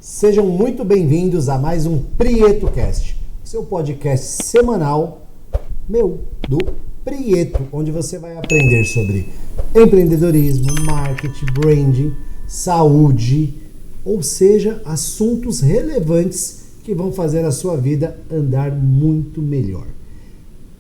Sejam muito bem-vindos a mais um PrietoCast, seu podcast semanal, do Prieto, onde você vai aprender sobre empreendedorismo, marketing, branding, saúde, ou seja, assuntos relevantes que vão fazer a sua vida andar muito melhor.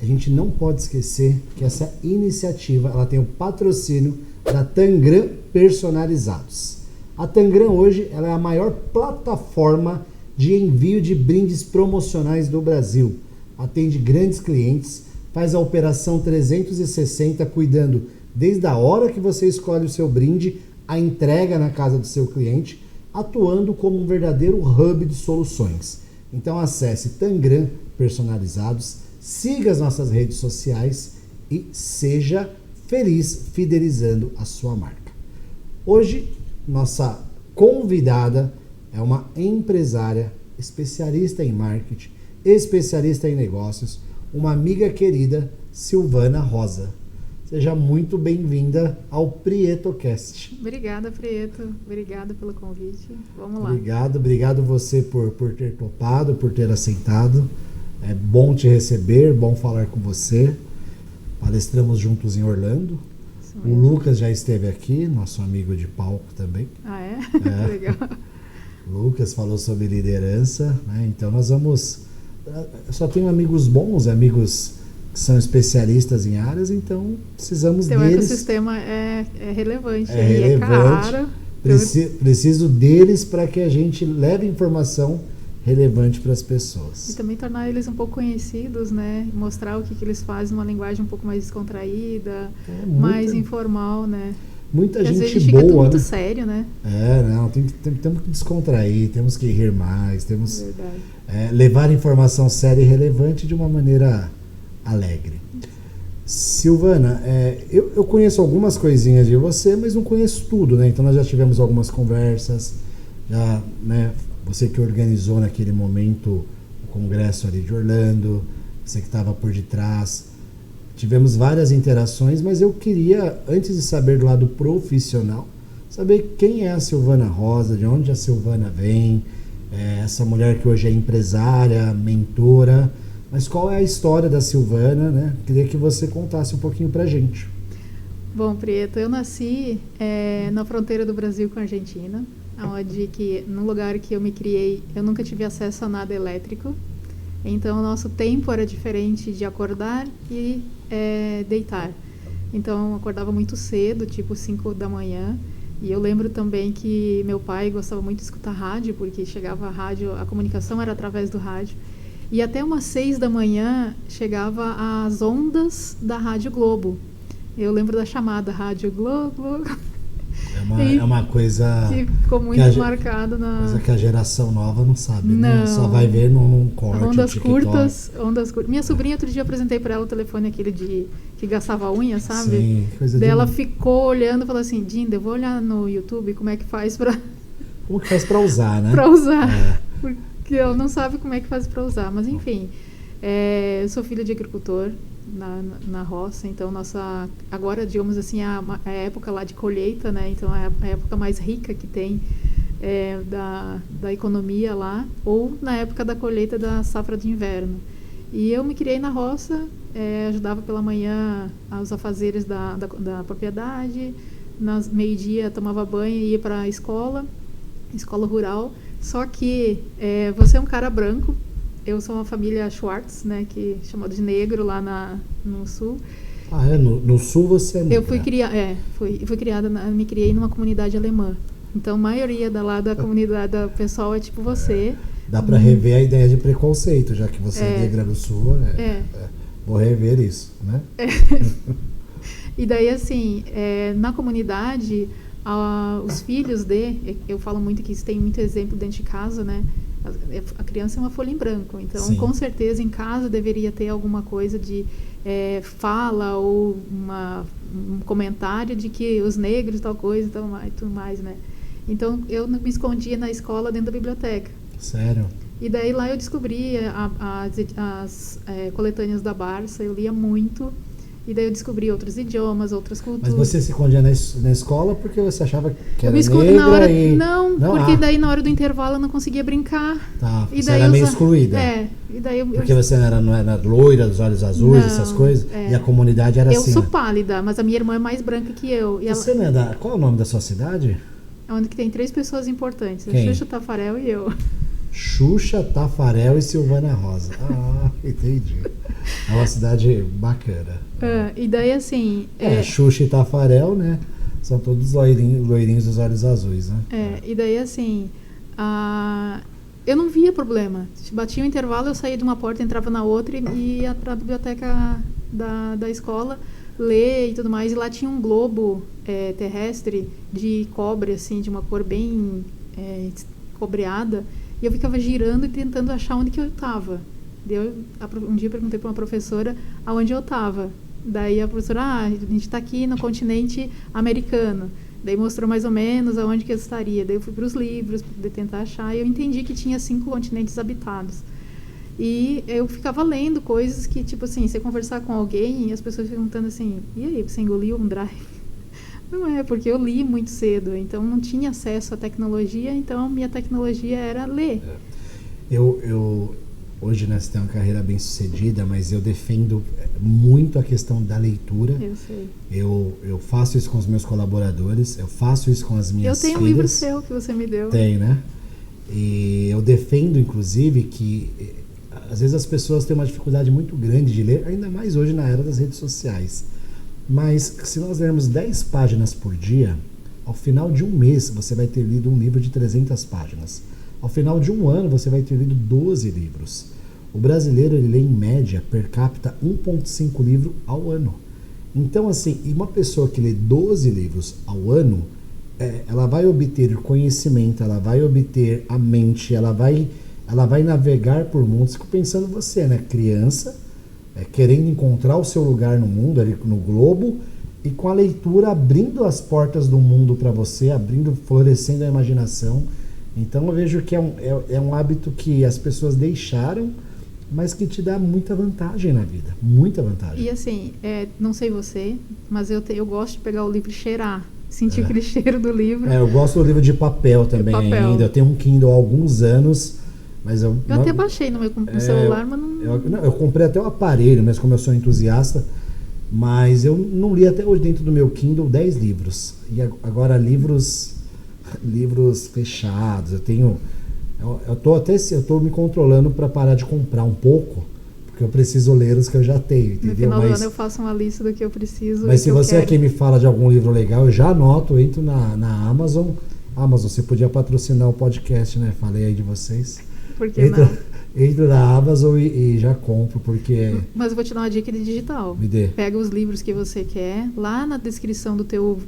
A gente não pode esquecer que essa iniciativa ela tem o patrocínio da Tangram Personalizados. A Tangram hoje ela é a maior plataforma de envio de brindes promocionais do Brasil. Atende grandes clientes, faz a operação 360 cuidando desde a hora que você escolhe o seu brinde, a entrega na casa do seu cliente, atuando como um verdadeiro hub de soluções. Então acesse Tangram Personalizados, siga as nossas redes sociais e seja feliz fidelizando a sua marca. Hoje, nossa convidada é uma empresária, especialista em marketing, especialista em negócios, uma amiga querida, Silvana Rosa. Seja muito bem-vinda ao PrietoCast. Obrigada, Prieto. Obrigada pelo convite. Vamos lá. Obrigado você por ter topado, por ter aceitado. É bom te receber, bom falar com você. Palestramos juntos em Orlando. O Lucas já esteve aqui, nosso amigo de palco também. Ah, é? Legal. Lucas falou sobre liderança, né? Então nós vamos... Eu só tenho amigos bons, amigos que são especialistas em áreas, então precisamos deles. O ecossistema é relevante, é caro. Preciso deles para que a gente leve informação relevante para as pessoas. E também tornar eles um pouco conhecidos, né? Mostrar o que eles fazem numa linguagem um pouco mais descontraída, mais informal, né? Muita Porque gente às vezes boa, fica tudo muito né? sério, né? Temos que descontrair, temos que rir mais, temos levar informação séria e relevante de uma maneira alegre. Silvana, eu conheço algumas coisinhas de você, mas não conheço tudo, né? Então nós já tivemos algumas conversas, você que organizou naquele momento o congresso ali de Orlando, você que estava por detrás. Tivemos várias interações, mas eu queria, antes de saber do lado profissional, saber quem é a Silvana Rosa, de onde a Silvana vem, essa mulher que hoje é empresária, mentora, mas qual é a história da Silvana, né? Queria que você contasse um pouquinho pra gente. Bom, Prieto, eu nasci na fronteira do Brasil com a Argentina, onde no lugar que eu me criei, eu nunca tive acesso a nada elétrico. Então, o nosso tempo era diferente de acordar e deitar. Então, eu acordava muito cedo, tipo 5 da manhã. E eu lembro também que meu pai gostava muito de escutar rádio, porque chegava a rádio, a comunicação era através do rádio. E até umas 6 da manhã chegava as ondas da Rádio Globo. Eu lembro da chamada Rádio Globo. É uma coisa que ficou muito marcado na... Coisa que a geração nova não sabe, né? Só vai ver num corte, ondas curtas. Minha sobrinha, outro dia, eu apresentei para ela o telefone aquele que gastava a unha, sabe? Sim, coisa Daí ela ficou olhando e falou assim, Dinda, eu vou olhar no YouTube como é que faz para... Como que faz para usar, né? Para usar. Porque ela não sabe como é que faz para usar. Mas, enfim, eu sou filha de agricultor na roça, então agora, digamos assim, a época lá de colheita, né? Então é a época mais rica que tem da economia lá, ou na época da colheita da safra de inverno. E eu me criei na roça, ajudava pela manhã aos afazeres da propriedade, meio-dia tomava banho e ia para a escola rural. Só que você é um cara branco. Eu sou uma família Schwartz, né, que é chamada de negro lá no sul. Ah, no sul você é negra? Eu fui criada, me criei numa comunidade alemã. Então, a maioria da comunidade do pessoal é tipo você. Dá para rever a ideia de preconceito, já que você é negra do sul. Vou rever isso, né? E daí, assim, na comunidade, os filhos eu falo muito que isso tem muito exemplo dentro de casa, né? A criança é uma folha em branco, então Sim. Com certeza em casa deveria ter alguma coisa de fala ou um comentário de que os negros tal coisa e tudo mais, né? Então eu me escondia na escola dentro da biblioteca. Sério? E daí lá eu descobri as coletâneas da Barça, eu lia muito. E daí eu descobri outros idiomas, outras culturas. Mas você se escondia na escola porque você achava que Eu era me escondi negra na hora. e... Não, porque daí na hora do intervalo eu não conseguia brincar. Tá, E você daí era meio os- excluída. E daí Porque você não era loira, dos olhos azuis, Não, essas coisas. é. E a comunidade era eu assim. sou Né? pálida, mas a minha irmã é mais branca que eu. E Você não é da... Qual é o nome da sua cidade? é onde que tem 3 pessoas importantes. Quem? A Xuxa, Tafarel e eu. Xuxa, Tafarel e Silvana Rosa. Ah, entendi. É uma cidade bacana. E daí assim. Xuxa e Tafarel, né? São todos loirinhos dos olhos azuis, né? E daí assim. Eu não via problema. Batia o intervalo, eu saía de uma porta, entrava na outra e ia para a biblioteca da escola ler e tudo mais. E lá tinha um globo terrestre de cobre, assim, de uma cor bem cobreada. E eu ficava girando e tentando achar onde que eu estava. Um dia eu perguntei para uma professora aonde eu estava. Daí a professora, a gente está aqui no continente americano. Daí mostrou mais ou menos aonde que eu estaria. Daí eu fui para os livros para poder tentar achar. E eu entendi que tinha 5 continentes habitados. E eu ficava lendo coisas que, tipo assim, você conversar com alguém e as pessoas ficam perguntando assim, e aí, você engoliu um drive? Não é, porque eu li muito cedo. Então não tinha acesso à tecnologia. Então minha tecnologia era ler. Hoje, né, você tem uma carreira bem sucedida, mas eu defendo muito a questão da leitura. Eu sei. Eu faço isso com os meus colaboradores, eu faço isso com as minhas filhas. Eu tenho um livro seu que você me deu. Tem, né? E eu defendo, inclusive, que às vezes as pessoas têm uma dificuldade muito grande de ler, ainda mais hoje na era das redes sociais. Mas se nós lermos 10 páginas por dia, ao final de um mês você vai ter lido um livro de 300 páginas. Ao final de um ano você vai ter lido 12 livros. O brasileiro ele lê em média, per capita, 1,5 livro ao ano. Então, assim, e uma pessoa que lê 12 livros ao ano, ela vai obter conhecimento, ela vai obter a mente, ela vai navegar por mundos. Fico pensando você, né? Criança, querendo encontrar o seu lugar no mundo, ali no globo, e com a leitura abrindo as portas do mundo para você, florescendo a imaginação. Então eu vejo que é um hábito que as pessoas deixaram, mas que te dá muita vantagem na vida. Muita vantagem. E assim, não sei você, mas eu gosto de pegar o livro e cheirar. Sentir aquele cheiro do livro. Eu gosto do livro de papel também ainda. Eu tenho um Kindle há alguns anos, mas eu até baixei no meu celular, mas não... Eu comprei até o aparelho, mas como eu sou entusiasta, mas eu não li até hoje dentro do meu Kindle 10 livros. E agora livros fechados. Eu tô me controlando para parar de comprar um pouco, porque eu preciso ler os que eu já tenho, entendeu? No final do ano eu faço uma lista do que eu preciso. Mas se você aqui me fala de algum livro legal, eu já anoto, eu entro na Amazon. Amazon, você podia patrocinar o podcast, né? Falei aí de vocês. Por que não? Entro na Amazon e já compro, porque... Mas eu vou te dar uma dica de digital. Me dê. Pega os livros que você quer. Lá na descrição do teu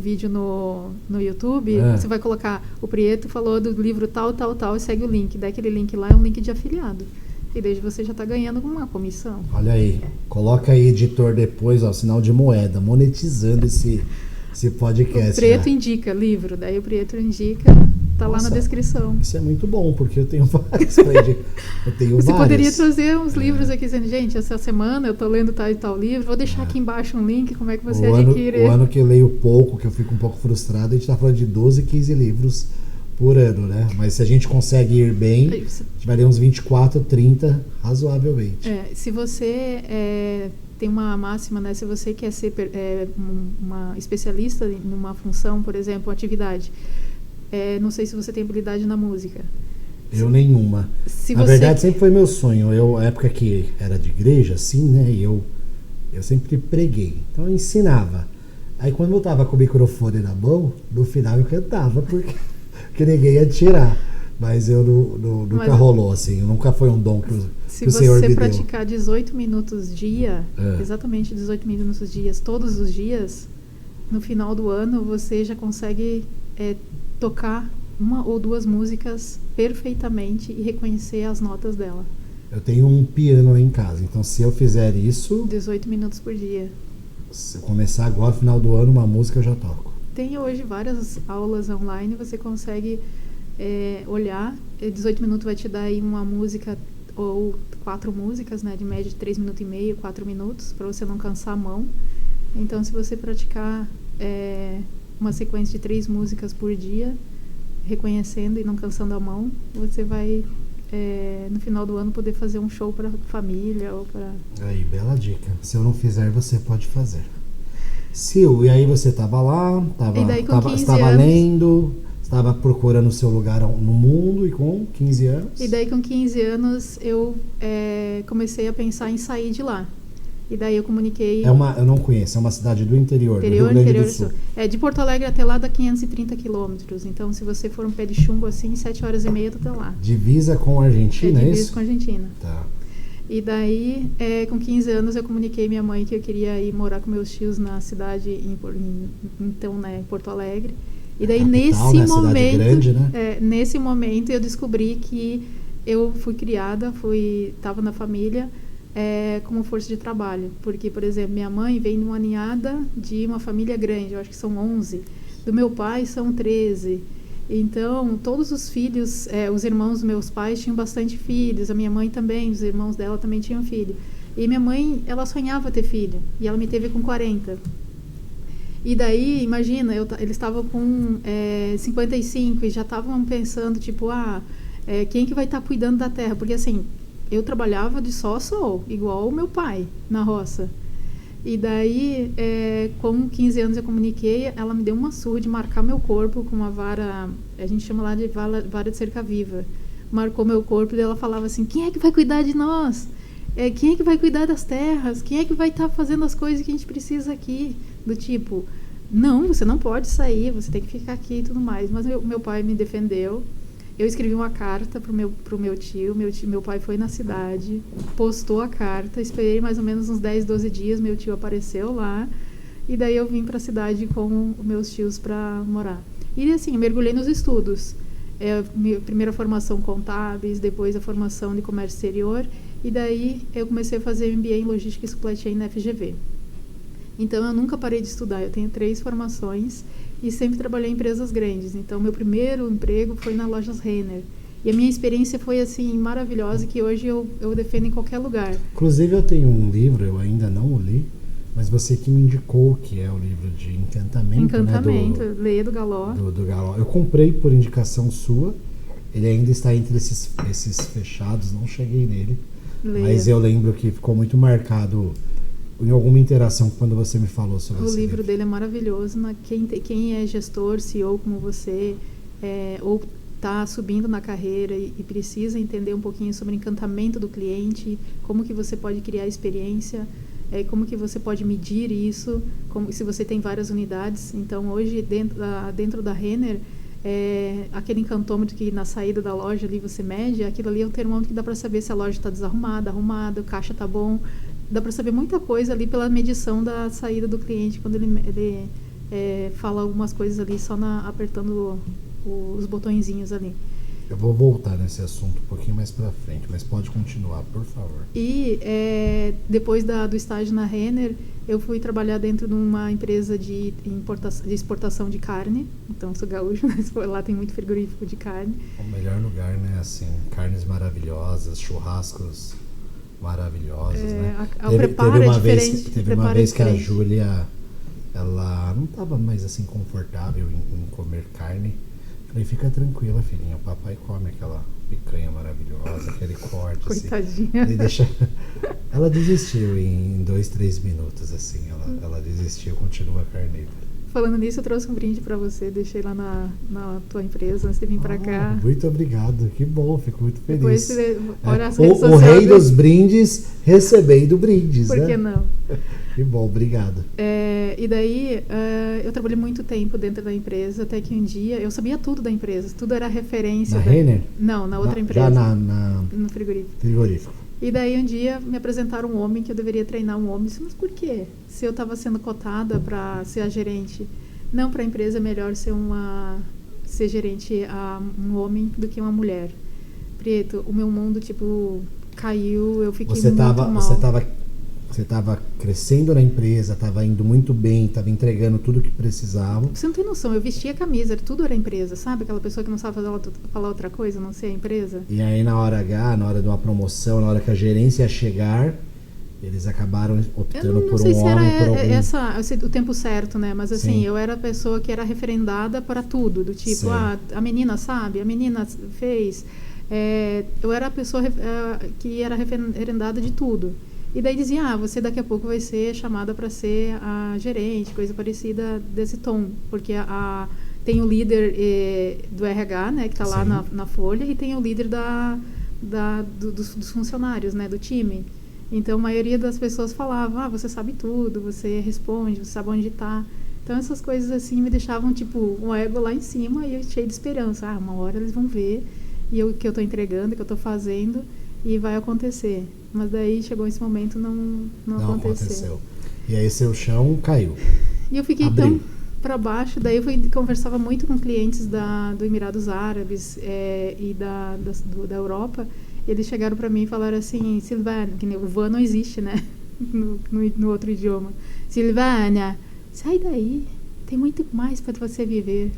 vídeo no YouTube, você vai colocar, o Prieto falou do livro tal, tal, tal, e segue o link. Daí aquele link lá é um link de afiliado. E desde você já está ganhando uma comissão. Olha aí. Coloca aí, editor, depois, sinal de moeda, monetizando esse podcast. O Prieto indica livro. Daí o Prieto indica... Tá lá na descrição. Isso é muito bom, porque eu tenho vários pra indicar. Você poderia trazer uns livros aqui dizendo, gente, essa semana eu tô lendo tal e tal livro, vou deixar aqui embaixo um link, como é que você adquire. O ano que eu leio pouco, que eu fico um pouco frustrado, a gente tá falando de 12, 15 livros por ano, né? Mas se a gente consegue ir bem, a gente vai ler uns 24, 30, razoavelmente. Se você tem uma máxima, né? Se você quer ser uma especialista em uma função, por exemplo, uma atividade... não sei se você tem habilidade na música. Eu nenhuma. Na verdade, sempre foi meu sonho. A época que era de igreja, assim, né? E eu sempre preguei. Então eu ensinava. Aí quando eu tava com o microfone na mão, no final eu cantava, porque ninguém ia tirar. Mas eu nunca rolou, assim. Nunca foi um dom que o Senhor me deu. Se você praticar 18 minutos dia, exatamente 18 minutos dias, todos os dias, no final do ano você já consegue... tocar uma ou duas músicas perfeitamente e reconhecer as notas dela. Eu tenho um piano aí em casa, então se eu fizer isso... 18 minutos por dia. Se eu começar agora, no final do ano, uma música eu já toco. Tem hoje várias aulas online, você consegue olhar, 18 minutos vai te dar aí uma música ou 4 músicas, né, de média de 3 minutos e meio, 4 minutos, para você não cansar a mão. Então, se você praticar uma sequência de 3 músicas por dia, reconhecendo e não cansando a mão, você vai, no final do ano, poder fazer um show para família ou para... Aí, bela dica. Se eu não fizer, você pode fazer. Sil, e aí você estava lá, estava lendo, estava procurando o seu lugar no mundo, e com 15 anos? E daí com 15 anos eu comecei a pensar em sair de lá. E daí eu comuniquei... Eu não conheço, é uma cidade do interior do Rio Grande do Sul. De Porto Alegre até lá dá 530 quilômetros. Então, se você for um pé de chumbo assim, 7 horas e meia tu tá lá. Divisa com a Argentina, é isso? Divisa com a Argentina. Tá. E daí, com 15 anos, eu comuniquei minha mãe que eu queria ir morar com meus tios na cidade, em Porto Alegre. E daí, capital, nesse né? momento, cidade grande, né? Nesse momento, eu descobri que eu fui criada, estava na família como força de trabalho. Porque, por exemplo, minha mãe vem de uma ninhada de uma família grande, eu acho que são 11. Do meu pai são 13. Então, todos os filhos, os irmãos dos meus pais tinham bastante filhos, a minha mãe também, os irmãos dela também tinham filho. E minha mãe, ela sonhava ter filho, e ela me teve com 40. E daí, imagina, eles estavam com 55 e já estavam pensando, tipo, quem que vai estar cuidando da terra? Porque assim, eu trabalhava de sol a sol, igual o meu pai, na roça. E daí, com 15 anos eu comuniquei, ela me deu uma surra de marcar meu corpo com uma vara, a gente chama lá de vara de cerca-viva. Marcou meu corpo e ela falava assim, quem é que vai cuidar de nós? Quem é que vai cuidar das terras? Quem é que vai estar fazendo as coisas que a gente precisa aqui? Do tipo, não, você não pode sair, você tem que ficar aqui e tudo mais. Mas meu pai me defendeu. Eu escrevi uma carta pro meu tio. Meu pai foi na cidade, postou a carta, esperei mais ou menos uns 10, 12 dias, meu tio apareceu lá, e daí eu vim para a cidade com os meus tios para morar. E assim, mergulhei nos estudos. Minha primeira formação contábeis, depois a formação de comércio exterior, e daí eu comecei a fazer MBA em logística e supply chain na FGV. Então eu nunca parei de estudar, eu tenho 3 formações, e sempre trabalhei em empresas grandes. Então, meu primeiro emprego foi na Lojas Renner. E a minha experiência foi, assim, maravilhosa, que hoje eu defendo em qualquer lugar. Inclusive, eu tenho um livro, eu ainda não o li, mas você que me indicou, que é o livro de Encantamento, Encantamento, né? Leia do Galó. Do Galó. Eu comprei por indicação sua, ele ainda está entre esses fechados, não cheguei nele. Leia. Mas eu lembro que ficou muito marcado em alguma interação quando você me falou sobre esse livro. O livro dele é maravilhoso. Quem é gestor, CEO como você, ou está subindo na carreira e precisa entender um pouquinho sobre o encantamento do cliente, como que você pode criar experiência, como que você pode medir isso, se você tem várias unidades. Então, hoje, dentro da Renner, aquele encantômetro que na saída da loja ali você mede, aquilo ali é o termômetro que dá para saber se a loja está desarrumada, arrumada, o caixa está bom. Dá para saber muita coisa ali pela medição da saída do cliente, quando ele fala algumas coisas ali só apertando os botõezinhos ali. Eu vou voltar nesse assunto um pouquinho mais para frente, mas pode continuar, por favor. E depois do estágio na Renner, eu fui trabalhar dentro de uma empresa de exportação de carne. Então, sou gaúcho, mas lá tem muito frigorífico de carne. O melhor lugar, né? Assim, carnes maravilhosas, churrascos maravilhosos, né? O preparo é diferente. Teve uma vez que a Júlia, ela não estava mais assim confortável em comer carne. Falei, fica tranquila, filhinha, o papai come aquela picanha maravilhosa, aquele corte. Coitadinha. Assim. Ela desistiu em 2, 3 minutos, assim, ela desistiu, continua carnívora. Falando nisso, eu trouxe um brinde pra você, deixei lá na tua empresa antes de vir pra cá. Muito obrigado, que bom, fico muito feliz. Depois você olha as redes sociais. O rei dos brindes, recebendo brindes, Por que não? Que bom, obrigado. E daí, eu trabalhei muito tempo dentro da empresa, até que um dia, eu sabia tudo da empresa, tudo era referência. Na Renner? Não, na outra empresa. Já no frigorífico. E daí um dia me apresentaram um homem que eu deveria treinar um homem. Eu disse, mas por quê? Se eu estava sendo cotada para ser a gerente. Não, para a empresa é melhor ser gerente a um homem do que uma mulher. Prieto, o meu mundo, tipo, caiu, eu fiquei muito mal. Você estava Você estava crescendo na empresa, estava indo muito bem, estava entregando tudo que precisava. Você não tem noção, eu vestia a camisa, tudo era empresa, sabe? Aquela pessoa que não sabe falar outra coisa, não ser a empresa. E aí na hora H, na hora de uma promoção, na hora que a gerência ia chegar, eles acabaram optando por um homem, por algum... o tempo certo, né? Mas assim, Sim. eu era a pessoa que era referendada para tudo, do tipo, Sim. a menina sabe, a menina fez. Eu era a pessoa que era referendada de tudo. E daí dizia, você daqui a pouco vai ser chamada para ser a gerente, coisa parecida desse tom. Porque tem o líder do RH, né, que está lá na folha, e tem o líder dos funcionários, né, do time. Então, a maioria das pessoas falava, você sabe tudo, você responde, você sabe onde está. Então, essas coisas assim me deixavam, tipo, um ego lá em cima e eu cheio de esperança. Uma hora eles vão ver o que eu estou entregando, o que eu estou fazendo, e vai acontecer. Mas daí chegou esse momento, não aconteceu. E aí seu chão caiu. E eu fiquei tão para baixo, daí eu conversava muito com clientes do Emirados Árabes e da Europa. Eles chegaram para mim e falaram assim, Silvana, que o van não existe, né? no outro idioma. Silvana, sai daí, tem muito mais para você viver.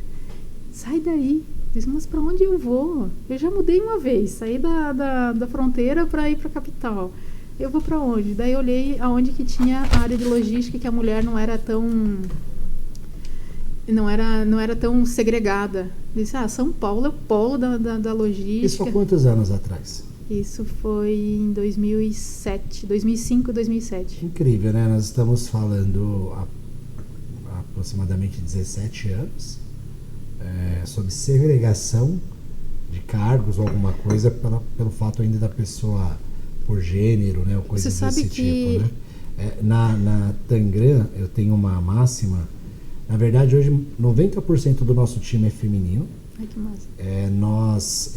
Sai daí. Eu disse, mas para onde eu vou? Eu já mudei uma vez, saí da fronteira para ir para a capital. Eu vou para onde? Daí eu olhei aonde que tinha a área de logística, que a mulher não era tão segregada. Eu disse, São Paulo é o polo da logística. Isso há quantos anos atrás? Isso foi em 2007, 2005, 2007. Incrível, né? Nós estamos falando há aproximadamente 17 anos. Sobre segregação de cargos ou alguma coisa pelo fato ainda da pessoa por gênero, né, ou coisa Você sabe desse que... tipo, né? Na Tangram eu tenho uma máxima, na verdade hoje 90% do nosso time é feminino. Ai, que massa.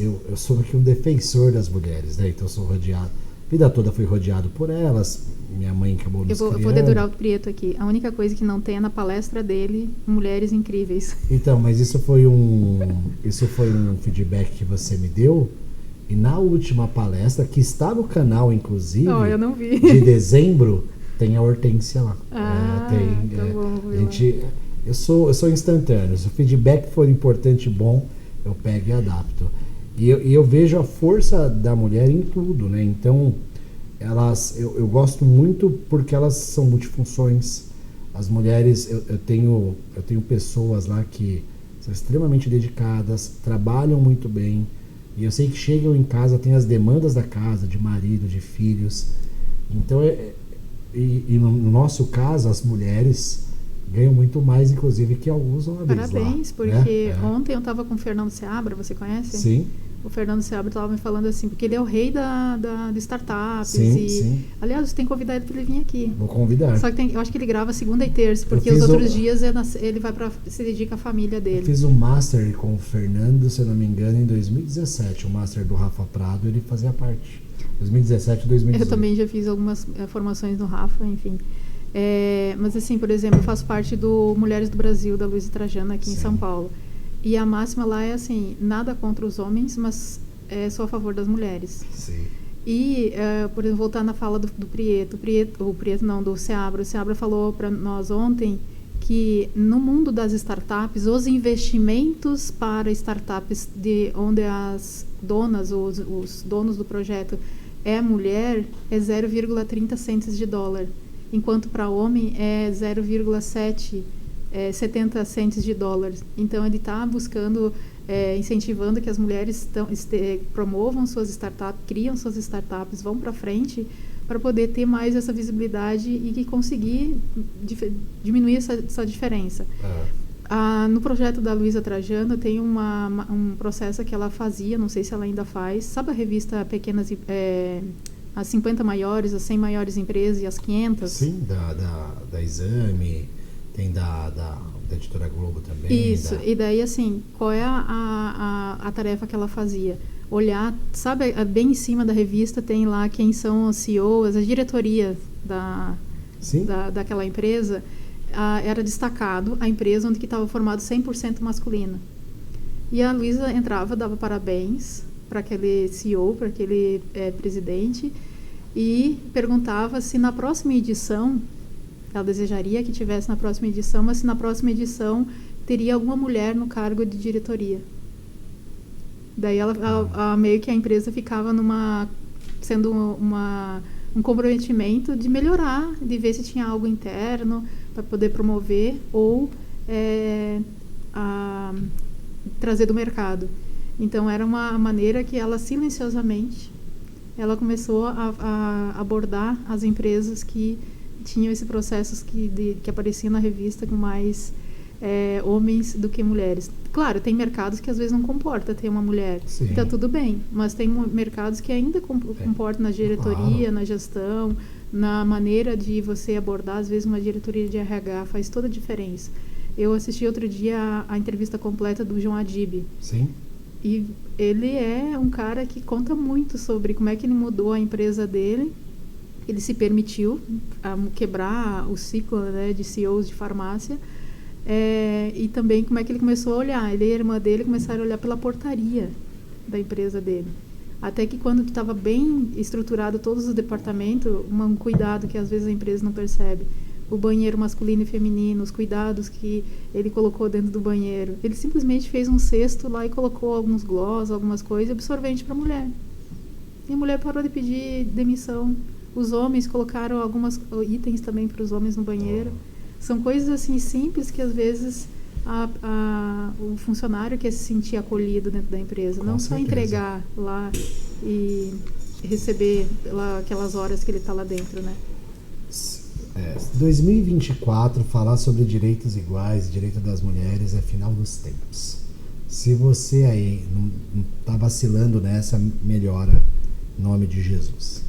Eu sou aqui um defensor das mulheres, né? Então eu sou rodeado, a vida toda fui rodeado por elas. Minha mãe acabou nos criando. Eu vou dedurar o Prieto aqui. A única coisa que não tem é na palestra dele, mulheres incríveis. Então, mas isso foi um feedback que você me deu. E na última palestra, que está no canal, inclusive, eu não vi. de dezembro, tem a Hortência lá. Bom. Eu sou instantâneo. Se o feedback for importante e bom, eu pego e adapto. E eu vejo a força da mulher em tudo, né? Então... eu gosto muito porque elas são multifunções. As mulheres, eu tenho pessoas lá que são extremamente dedicadas, trabalham muito bem, e eu sei que chegam em casa, tem as demandas da casa, de marido, de filhos. Então, no nosso caso, as mulheres ganham muito mais, inclusive, que alguns homens. Parabéns, lá, porque né? ontem eu estava com o Fernando Seabra, você conhece? Sim. O Fernando Seabra estava me falando assim, porque ele é o rei de startups. Sim. Aliás, você tem que convidar ele para ele vir aqui. Vou convidar. Só que eu acho que ele grava segunda e terça, porque os outros dias ele vai se dedica à família dele. Eu fiz um master com o Fernando, se eu não me engano, em 2017. O master do Rafa Prado, ele fazia parte. 2017, 2018. Eu também já fiz algumas formações no Rafa, enfim. Mas assim, por exemplo, eu faço parte do Mulheres do Brasil, da Luísa Trajano, aqui em São Paulo. E a máxima lá é assim, nada contra os homens, mas sou a favor das mulheres. Sim. E, por exemplo, voltar na fala do Prieto. Do Seabra. O Seabra falou para nós ontem que no mundo das startups, os investimentos para startups onde as donas, os donos do projeto é mulher, é 0,30 centes de dólar. Enquanto para homem é 0,70 centes de dólares. Então, ele está buscando, incentivando que as mulheres promovam suas startups, criam suas startups, vão para frente para poder ter mais essa visibilidade e que conseguir diminuir essa diferença. No projeto da Luísa Trajano tem um processo que ela fazia, não sei se ela ainda faz, sabe a revista Pequenas... as 50 maiores, as 100 maiores empresas e as 500? Sim, da Exame, tem da Editora Globo também. Isso, e daí assim, qual é a tarefa que ela fazia? Olhar, sabe, bem em cima da revista tem lá quem são as CEOs, as diretorias daquela empresa, era destacado a empresa onde estava formado 100% masculino. E a Luísa entrava, dava parabéns para aquele CEO, para aquele presidente, e perguntava se na próxima edição, ela desejaria que tivesse na próxima edição, mas se na próxima edição teria alguma mulher no cargo de diretoria. Daí meio que a empresa ficava sendo um comprometimento de melhorar, de ver se tinha algo interno para poder promover ou trazer do mercado. Então era uma maneira que ela silenciosamente ela começou a abordar as empresas que tinham esses processos que apareciam na revista com mais homens do que mulheres. Claro, tem mercados que às vezes não comporta ter uma mulher, então tudo bem, mas tem mercados que ainda comportam na diretoria, na gestão, na maneira de você abordar, às vezes uma diretoria de RH faz toda a diferença. Eu assisti outro dia a entrevista completa do João Adib. Sim. E ele é um cara que conta muito sobre como é que ele mudou a empresa dele. Ele se permitiu quebrar o ciclo, né, de CEOs de farmácia. E também como é que ele começou a olhar. Ele e a irmã dele começaram a olhar pela portaria da empresa dele. Até que quando estava bem estruturado todos os departamentos, um cuidado que às vezes a empresa não percebe. O banheiro masculino e feminino, os cuidados que ele colocou dentro do banheiro. Ele simplesmente fez um cesto lá e colocou alguns gloss, algumas coisas, absorvente para a mulher. E a mulher parou de pedir demissão. Os homens colocaram alguns itens também para os homens no banheiro. São coisas assim simples que às vezes o funcionário quer se sentir acolhido dentro da empresa. Não só entregar lá e receber lá aquelas horas que ele está lá dentro, né? 2024, falar sobre direitos iguais, direito das mulheres é final dos tempos. Se você aí não está vacilando nessa, melhora em nome de Jesus.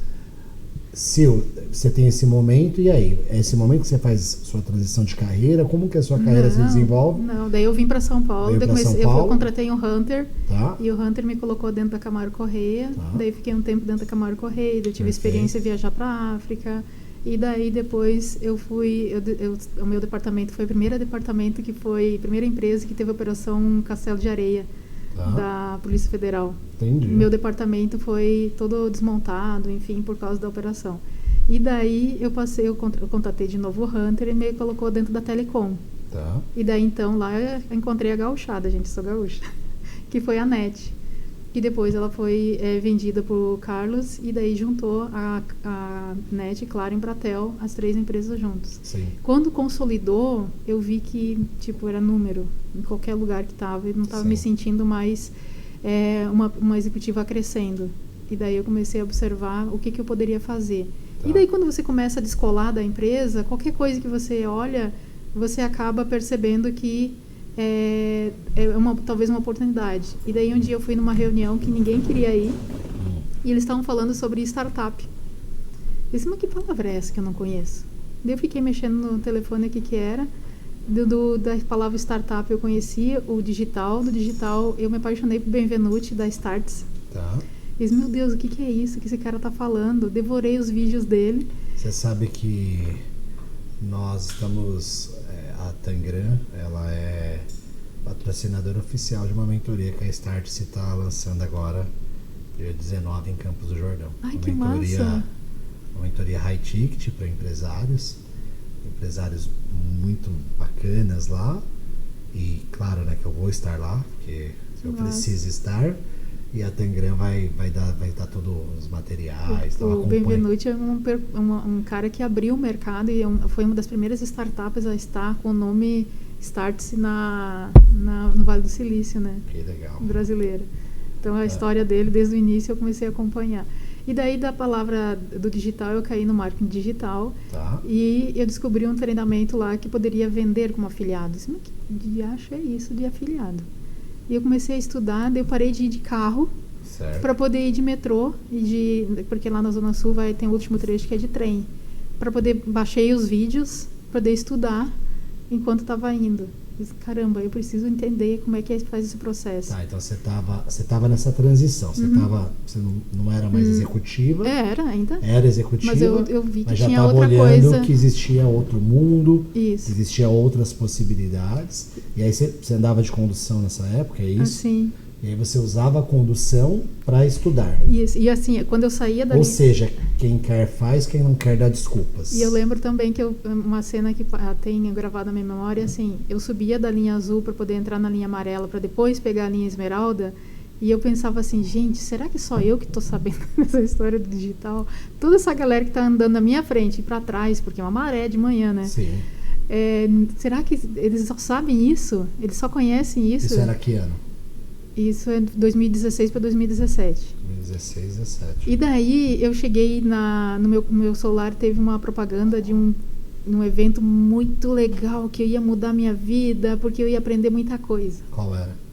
Se você tem esse momento, e aí? É esse momento que você faz sua transição de carreira? Como que a sua carreira se desenvolve? Não, daí eu vim para São Paulo, eu contratei um Hunter, tá. E o Hunter me colocou dentro da Camargo Correia, tá. Daí fiquei um tempo dentro da Camargo Correia, eu tive experiência em viajar para a África, e daí depois o meu departamento foi o primeiro departamento que foi, a primeira empresa que teve operação Castelo de Areia, da Polícia Federal. Entendi. Meu departamento foi todo desmontado, enfim, por causa da operação. E daí eu contatei de novo o Hunter e me colocou dentro da Telecom. Tá. E daí então lá eu encontrei a gauchada, gente, sou gaúcha, que foi a NET. E depois ela foi vendida por Carlos e daí juntou a NET, Claro e Embratel, as três empresas juntos. Sim. Quando consolidou, eu vi que era número em qualquer lugar que estava. Eu não estava me sentindo mais uma executiva crescendo. E daí eu comecei a observar o que eu poderia fazer. Tá. E daí quando você começa a descolar da empresa, qualquer coisa que você olha, você acaba percebendo que talvez uma oportunidade. E daí um dia eu fui numa reunião que ninguém queria ir e eles estavam falando sobre startup. Eu disse, mas que palavra é essa que eu não conheço? Daí eu fiquei mexendo no telefone o que era. Da palavra startup eu conhecia o digital. Do digital eu me apaixonei por Benvenuti da Startse. Tá. Eu disse, meu Deus, o que é isso que esse cara tá falando? Devorei os vídeos dele. Você sabe que nós estamos... a Tangram, ela é patrocinadora oficial de uma mentoria que a Startse está lançando agora, dia 19, em Campos do Jordão. Ai, que massa! Uma mentoria high ticket para empresários muito bacanas lá. E claro, né, que eu vou estar lá, porque eu preciso estar. E a Tangram vai dar todos os materiais. O Benvenuti é um cara que abriu o mercado e foi uma das primeiras startups a estar com o nome Startse no Vale do Silício, né? Que legal. Brasileira. Então a história dele, desde o início, eu comecei a acompanhar. E daí da palavra do digital, eu caí no marketing digital. Tá. E eu descobri um treinamento lá que poderia vender como afiliado. Mas que diacho é isso de afiliado? E eu comecei a estudar, daí eu parei de ir de carro para poder ir de metrô, porque lá na Zona Sul tem o último trecho que é de trem. Para poder, baixei os vídeos, poder estudar enquanto estava indo. Disse, caramba, eu preciso entender como é que faz esse processo. Tá, então você tava nessa transição, você não era mais executiva. Ainda. Era executiva, mas eu vi que mas já tinha tava outra olhando coisa. Que existia outro mundo, Isso. Que existia outras possibilidades. E aí você andava de condução nessa época, é isso? Sim. E aí você usava a condução para estudar. Isso. E assim, quando eu saía da Ou linha... seja, quem quer faz, quem não quer dá desculpas. E eu lembro também que uma cena que tem gravada na minha memória, assim, eu subia da linha azul para poder entrar na linha amarela para depois pegar a linha esmeralda, e eu pensava assim, gente, será que só eu que tô sabendo dessa história do digital? Toda essa galera que tá andando na minha frente e para trás, porque é uma maré de manhã, né? Sim. Será que eles só sabem isso? Eles só conhecem isso? Isso era que ano? Isso é 2016 para 2017. 2016, 17. E daí eu cheguei no meu celular, teve uma propaganda de um evento muito legal que eu ia mudar minha vida, porque eu ia aprender muita coisa. Qual era?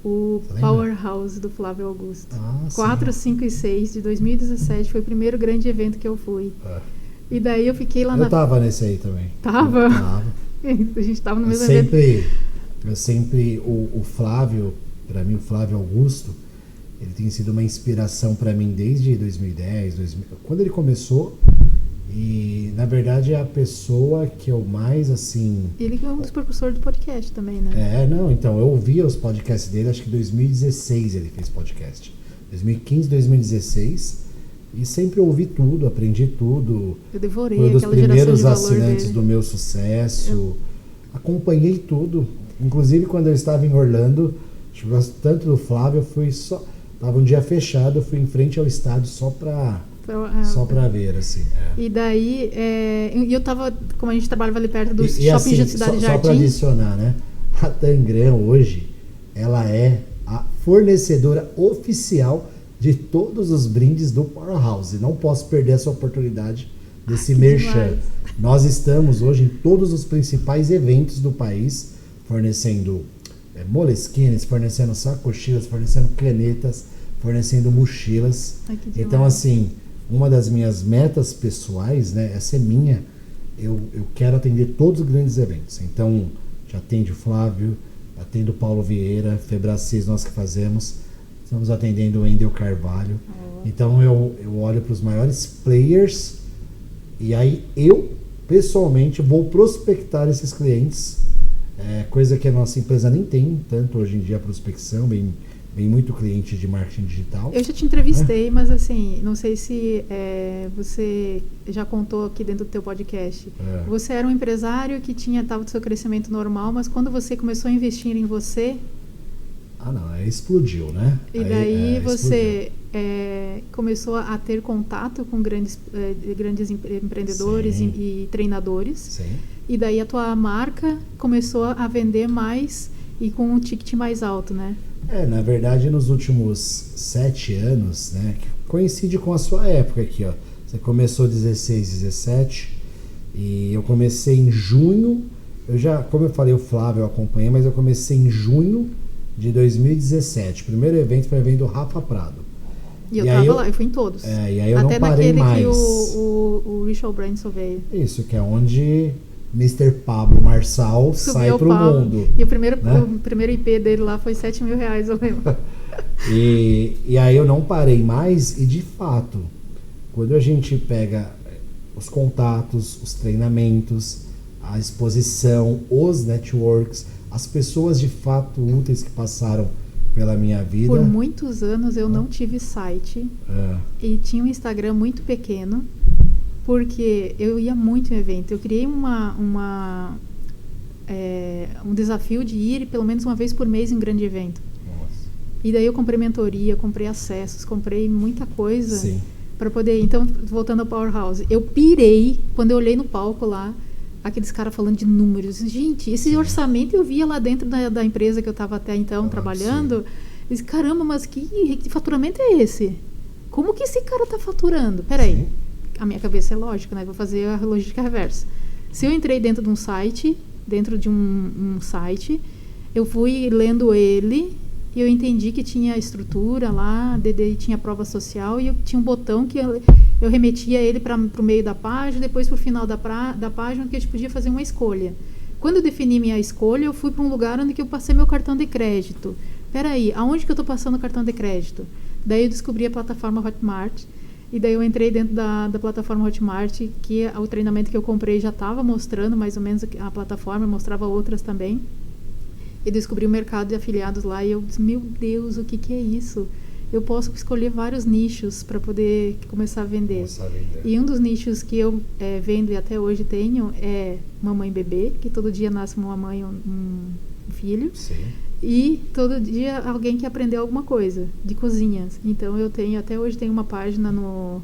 O Powerhouse do Flávio Augusto. 4, sim. 5 e 6 de 2017 foi o primeiro grande evento que eu fui. E daí eu fiquei lá Eu tava nesse aí também. Tava? Tava. A gente tava no mesmo evento. Eu sempre, o Flávio, para mim, o Flávio Augusto, ele tem sido uma inspiração para mim desde 2010, quando ele começou. E, na verdade, é a pessoa que eu mais, assim... Ele é um dos propulsores do podcast também, né? Então, eu ouvia os podcasts dele, acho que em 2016 ele fez podcast. 2015, 2016. E sempre ouvi tudo, aprendi tudo. Eu devorei aquela geração de valor. Foi um dos primeiros assinantes do meu sucesso. Acompanhei tudo. Inclusive, quando eu estava em Orlando, eu gosto tanto do Flávio, eu fui só... Tava um dia fechado, eu fui em frente ao estádio só pra ver, assim. E daí, eu tava, como a gente trabalhava ali perto do shopping assim, da Cidade Jardim. Só pra adicionar, né? A Tangram hoje, ela é a fornecedora oficial de todos os brindes do Powerhouse. Não posso perder essa oportunidade desse merchan. Nós estamos hoje em todos os principais eventos do país, fornecendo moleskines, fornecendo sacochilas, fornecendo canetas, fornecendo mochilas. Então, assim, uma das minhas metas pessoais, né, essa é minha, eu quero atender todos os grandes eventos. Então, já atende o Flávio, atendo o Paulo Vieira, Febracis, nós que fazemos, estamos atendendo o Wendel Carvalho. Então, eu olho para os maiores players e aí eu, pessoalmente, vou prospectar esses clientes, coisa que a nossa empresa nem tem tanto hoje em dia, a prospecção, vem muito cliente de marketing digital. Eu já te entrevistei, mas assim, não sei se você já contou aqui dentro do teu podcast. Você era um empresário que estava do seu crescimento normal, mas quando você começou a investir em você... aí explodiu, né? E daí você começou a ter contato com grandes empreendedores e treinadores. Sim. E daí a tua marca começou a vender mais e com um ticket mais alto, né? Na verdade, nos últimos 7 anos, né, coincide com a sua época aqui, ó. Você começou 16, 17 e eu comecei em junho. Como eu falei, o Flávio eu acompanhei, mas eu comecei em junho de 2017. O primeiro evento foi o evento do Rafa Prado. E eu tava lá, eu fui em todos. E aí eu não parei mais. Até naquele que o Richard Branson veio. Isso, que é onde Mr. Pablo Marçal sai pro mundo. E o primeiro IP dele lá foi R$7 mil, eu lembro. E aí eu não parei mais e, de fato, quando a gente pega os contatos, os treinamentos, a exposição, os networks, as pessoas de fato úteis que passaram pela minha vida. Por muitos anos eu não tive site e tinha um Instagram muito pequeno. Porque eu ia muito em evento. Eu criei um desafio de ir pelo menos uma vez por mês em grande evento. Nossa. E daí eu comprei mentoria, comprei acessos, comprei muita coisa para poder ir. Então, voltando ao Powerhouse, eu pirei quando eu olhei no palco lá, aqueles caras falando de números. Gente, esse orçamento eu via lá dentro da empresa que eu estava até então trabalhando. Eu disse, caramba, mas que faturamento é esse? Como que esse cara está faturando? Peraí. A minha cabeça é lógica, né? Vou fazer a logística reversa. Se eu entrei dentro de um site, eu fui lendo ele e eu entendi que tinha estrutura lá, tinha prova social e eu tinha um botão que eu remetia ele para o meio da página, depois para o final da página, que a gente podia fazer uma escolha. Quando eu defini minha escolha, eu fui para um lugar onde eu passei meu cartão de crédito. Peraí, aonde que eu estou passando o cartão de crédito? Daí eu descobri a plataforma Hotmart. E daí eu entrei dentro da plataforma Hotmart, que o treinamento que eu comprei já estava mostrando mais ou menos a plataforma, mostrava outras também. e descobri o mercado de afiliados lá e eu disse, meu Deus, o que é isso? Eu posso escolher vários nichos para poder começar a vender. E um dos nichos que eu vendo e até hoje tenho é mamãe e bebê, que todo dia nasce uma mãe e um filho. Sim. E todo dia alguém que aprendeu alguma coisa de cozinhas. Então eu tenho, até hoje tenho uma página no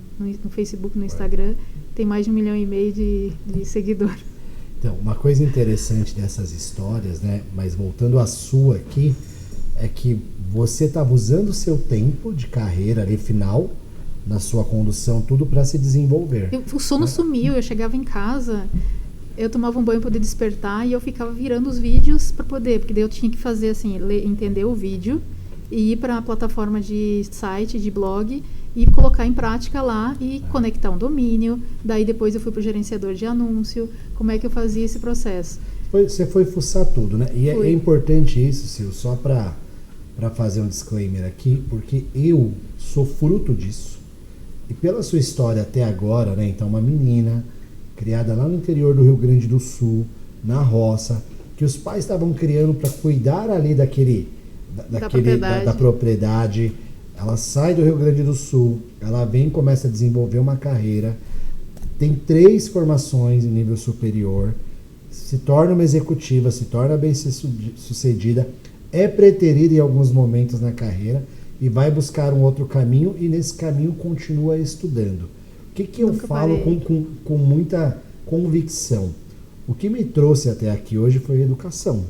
Facebook, no Instagram, tem mais de 1,5 milhão de seguidores. Então, uma coisa interessante dessas histórias, né? Mas voltando à sua aqui, é que você estava usando o seu tempo de carreira ali final, na sua condução, tudo para se desenvolver. O sono sumiu, eu chegava em casa, eu tomava um banho para poder despertar e eu ficava virando os vídeos para poder, porque daí eu tinha que fazer assim, entender o vídeo e ir para a plataforma de site, de blog e colocar em prática lá e conectar um domínio. Daí depois eu fui para o gerenciador de anúncio, como é que eu fazia esse processo. Você foi fuçar tudo, né? E é importante isso, Sil, só para fazer um disclaimer aqui, porque eu sou fruto disso. E pela sua história até agora, né? Então, uma menina criada lá no interior do Rio Grande do Sul, na roça, que os pais estavam criando para cuidar ali da propriedade. Ela sai do Rio Grande do Sul, ela vem e começa a desenvolver uma carreira, tem 3 formações em nível superior, se torna uma executiva, se torna bem sucedida, é preterida em alguns momentos na carreira e vai buscar um outro caminho e nesse caminho continua estudando. O que eu falo com muita convicção? O que me trouxe até aqui hoje foi a educação,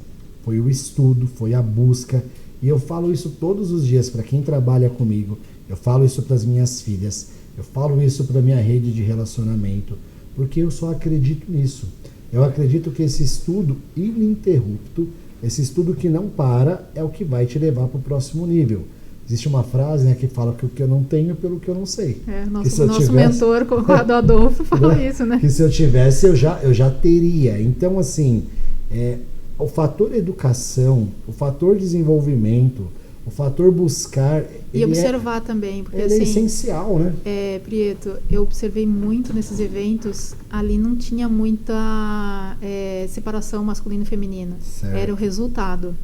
foi o estudo, foi a busca. E eu falo isso todos os dias para quem trabalha comigo, eu falo isso para as minhas filhas, eu falo isso para a minha rede de relacionamento, porque eu só acredito nisso. Eu acredito que esse estudo ininterrupto, esse estudo que não para, é o que vai te levar para o próximo nível. Existe uma frase, né, que fala que o que eu não tenho é pelo que eu não sei. Nosso mentor, do Adolfo, fala isso, né? Que se eu tivesse, eu já teria. Então, assim, o fator educação, o fator desenvolvimento, o fator buscar... E observar também, porque ele assim, é essencial, né? Prieto, eu observei muito nesses eventos, ali não tinha muita separação masculino e feminino. Certo. Era o resultado.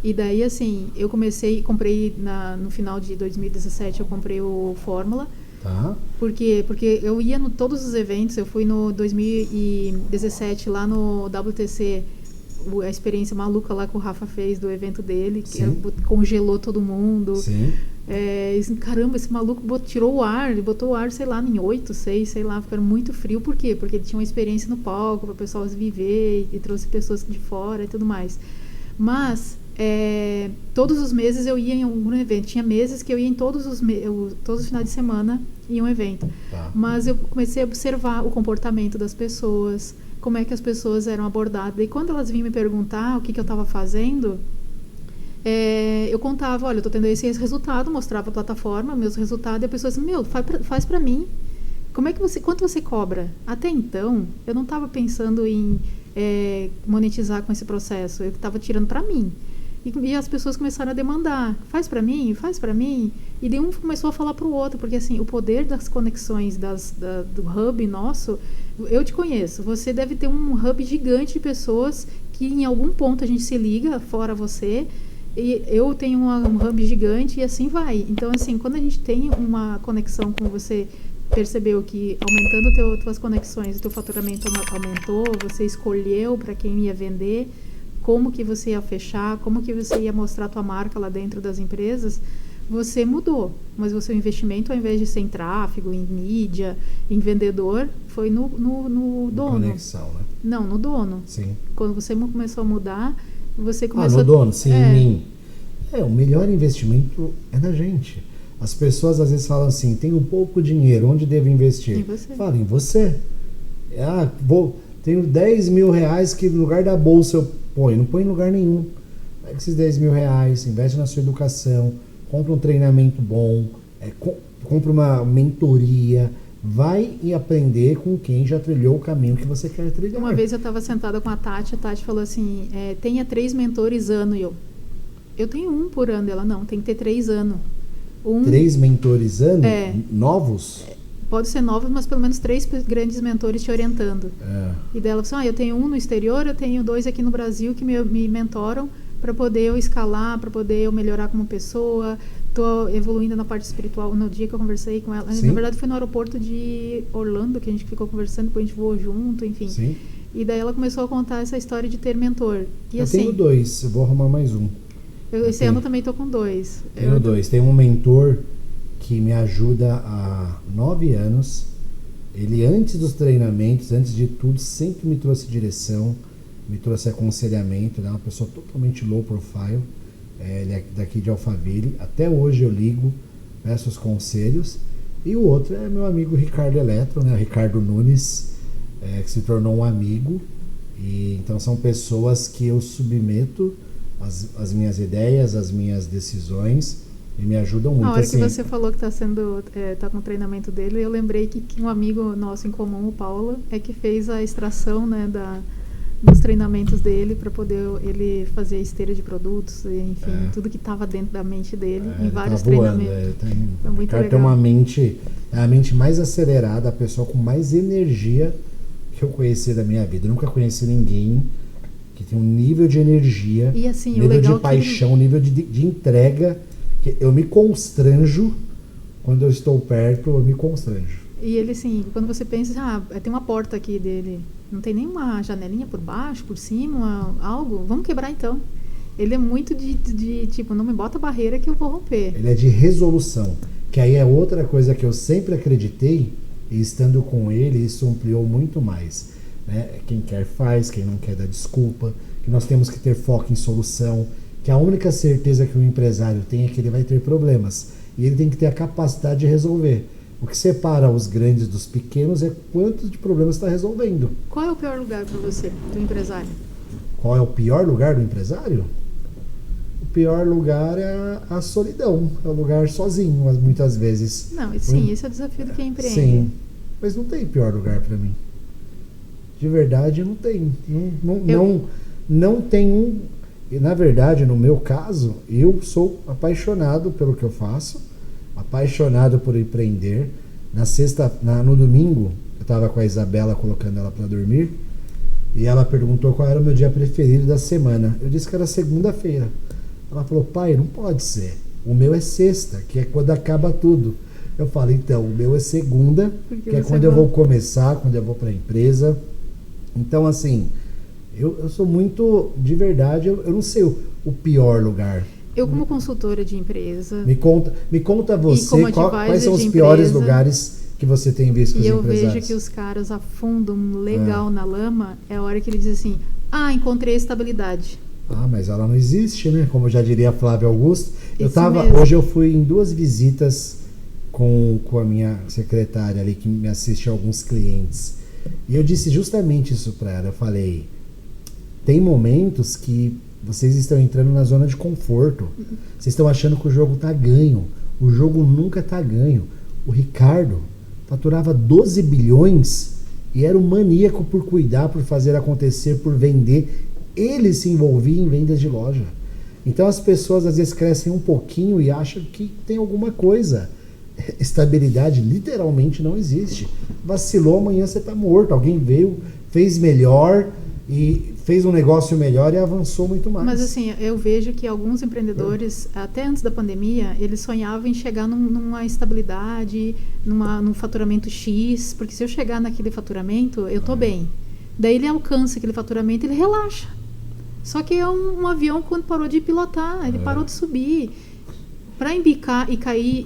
E daí, assim, eu comprei no final de 2017, eu comprei o Fórmula. Tá. Porque eu ia em todos os eventos, eu fui no 2017 lá no WTC, a experiência maluca lá que o Rafa fez do evento dele, que congelou todo mundo. Sim. Caramba, esse maluco tirou o ar, ele botou o ar, sei lá, em 8, 6, sei lá, ficou muito frio. Por quê? Porque ele tinha uma experiência no palco para o pessoal viver e trouxe pessoas de fora e tudo mais. Mas todos os meses eu ia em algum evento. Tinha meses que eu ia em todos os finais de semana em um evento. Tá. Mas eu comecei a observar o comportamento das pessoas, como é que as pessoas eram abordadas. E quando elas vinham me perguntar o que eu estava fazendo, eu contava, olha, eu estou tendo esse resultado, mostrava a plataforma, meus resultados, e a pessoa assim, faz para mim. Quanto você cobra? Até então, eu não estava pensando em monetizar com esse processo, eu estava tirando para mim. E as pessoas começaram a demandar, faz para mim. E daí um começou a falar para o outro, porque assim, o poder das conexões do hub nosso, eu te conheço, você deve ter um hub gigante de pessoas que em algum ponto a gente se liga, fora você, e eu tenho um hub gigante e assim vai. Então, assim, quando a gente tem uma conexão com você, percebeu que aumentando tuas conexões, o teu faturamento aumentou, você escolheu para quem ia vender, como que você ia fechar, como que você ia mostrar a tua marca lá dentro das empresas, você mudou. Mas o seu investimento, ao invés de ser em tráfego, em mídia, em vendedor, foi no dono. Conexão, né? Não, no dono. Sim. Quando você começou a mudar, você começou no dono, sim, em mim. O melhor investimento é na gente. As pessoas às vezes falam assim, tenho pouco dinheiro, onde devo investir? Em você. Fala, em você. Tenho 10 mil reais que no lugar da bolsa eu ponho. Não põe em lugar nenhum. Pega esses 10 mil reais, investe na sua educação, compra um treinamento bom, compra uma mentoria, vai e aprender com quem já trilhou o caminho que você quer trilhar. Uma vez eu estava sentada com a Tati falou assim, tenha 3 mentores ano, e eu tenho 1 por ano. Ela, não, tem que ter 3 anos. 3 mentores ano? Novos? Pode ser novos, mas pelo menos 3 grandes mentores te orientando. E dela, assim, eu tenho 1 no exterior, eu tenho 2 aqui no Brasil que me mentoram, para poder eu escalar, para poder eu melhorar como pessoa. Tô evoluindo na parte espiritual. No dia que eu conversei com ela, Sim. na verdade foi no aeroporto de Orlando que a gente ficou conversando, depois a gente voou junto, enfim. Sim. E daí ela começou a contar essa história de ter mentor. E Eu assim, tenho 2, eu vou arrumar mais um. esse ano também tô com 2. Tenho 2. Tem um mentor que me ajuda há 9 anos. Ele, antes dos treinamentos, antes de tudo, sempre me trouxe direção, me trouxe aconselhamento. Ele é uma pessoa totalmente low profile. Ele é daqui de Alphaville. Até hoje eu ligo, peço os conselhos. E o outro é meu amigo Ricardo Eletro, né? O Ricardo Nunes, que se tornou um amigo. E então são pessoas que eu submeto as minhas ideias, as minhas decisões, e me ajudam muito. Na hora assim, que você falou que tá com o treinamento dele, eu lembrei que um amigo nosso em comum, o Paulo, é que fez a extração, né, dos treinamentos dele para poder ele fazer a esteira de produtos, enfim, tudo que estava dentro da mente dele, em vários treinamentos. É muito o cara legal. tem uma mente, a mente mais acelerada, a pessoa com mais energia que eu conheci da minha vida. Eu nunca conheci ninguém que tem um nível de energia, E assim, o nível legal de paixão, nível de entrega, que eu me constranjo quando eu estou perto, eu me constranjo. E ele, assim, quando você pensa, tem uma porta aqui dele, não tem nenhuma janelinha por baixo, por cima, algo, vamos quebrar então. Ele é muito de tipo, não me bota barreira que eu vou romper. Ele é de resolução, que aí é outra coisa que eu sempre acreditei, e estando com ele, isso ampliou muito mais. Né? Quem quer faz, quem não quer dá desculpa, que nós temos que ter foco em solução, que a única certeza que o empresário tem é que ele vai ter problemas, e ele tem que ter a capacidade de resolver. O que separa os grandes dos pequenos é quantos de problemas está resolvendo. Qual é o pior lugar para você, do empresário? Qual é o pior lugar do empresário? O pior lugar é a solidão, é o lugar sozinho, muitas vezes. Não, sim, esse é o desafio de quem empreende. Sim, mas não tem pior lugar para mim. De verdade, não tem. Não tem um. E, na verdade, no meu caso, eu sou apaixonado pelo que eu faço, apaixonado por empreender. No domingo, eu estava com a Isabela colocando ela para dormir, e ela perguntou qual era o meu dia preferido da semana. Eu disse que era segunda-feira. Ela falou, pai, não pode ser. O meu é sexta, que é quando acaba tudo. Eu falei, então, o meu é segunda, que é quando eu vou começar, quando eu vou para a empresa. Então, assim, eu sou muito, de verdade, eu não sei o pior lugar. Eu, como consultora de empresa... Me conta você, quais são os piores lugares que você tem visto com os empresários. E eu vejo que os caras afundam legal na lama, é a hora que ele diz assim, encontrei a estabilidade. Mas ela não existe, né? Como já diria Flávio Augusto. Mesmo. Hoje eu fui em 2 visitas com a minha secretária ali, que me assiste a alguns clientes. E eu disse justamente isso para ela. Eu falei, tem momentos que vocês estão entrando na zona de conforto. Vocês estão achando que o jogo tá ganho. O jogo nunca tá ganho. O Ricardo faturava 12 bilhões e era um maníaco por cuidar, por fazer acontecer, por vender. Ele se envolvia em vendas de loja. Então as pessoas às vezes crescem um pouquinho e acham que tem alguma coisa. Estabilidade literalmente não existe. Vacilou, amanhã você está morto. Alguém veio, fez melhor e fez um negócio melhor e avançou muito mais. Mas assim, eu vejo que alguns empreendedores, até antes da pandemia, eles sonhavam em chegar numa estabilidade, num faturamento X, porque se eu chegar naquele faturamento, eu tô bem. Daí ele alcança aquele faturamento, ele relaxa. Só que é um avião quando parou de pilotar, ele parou de subir. Para embicar e cair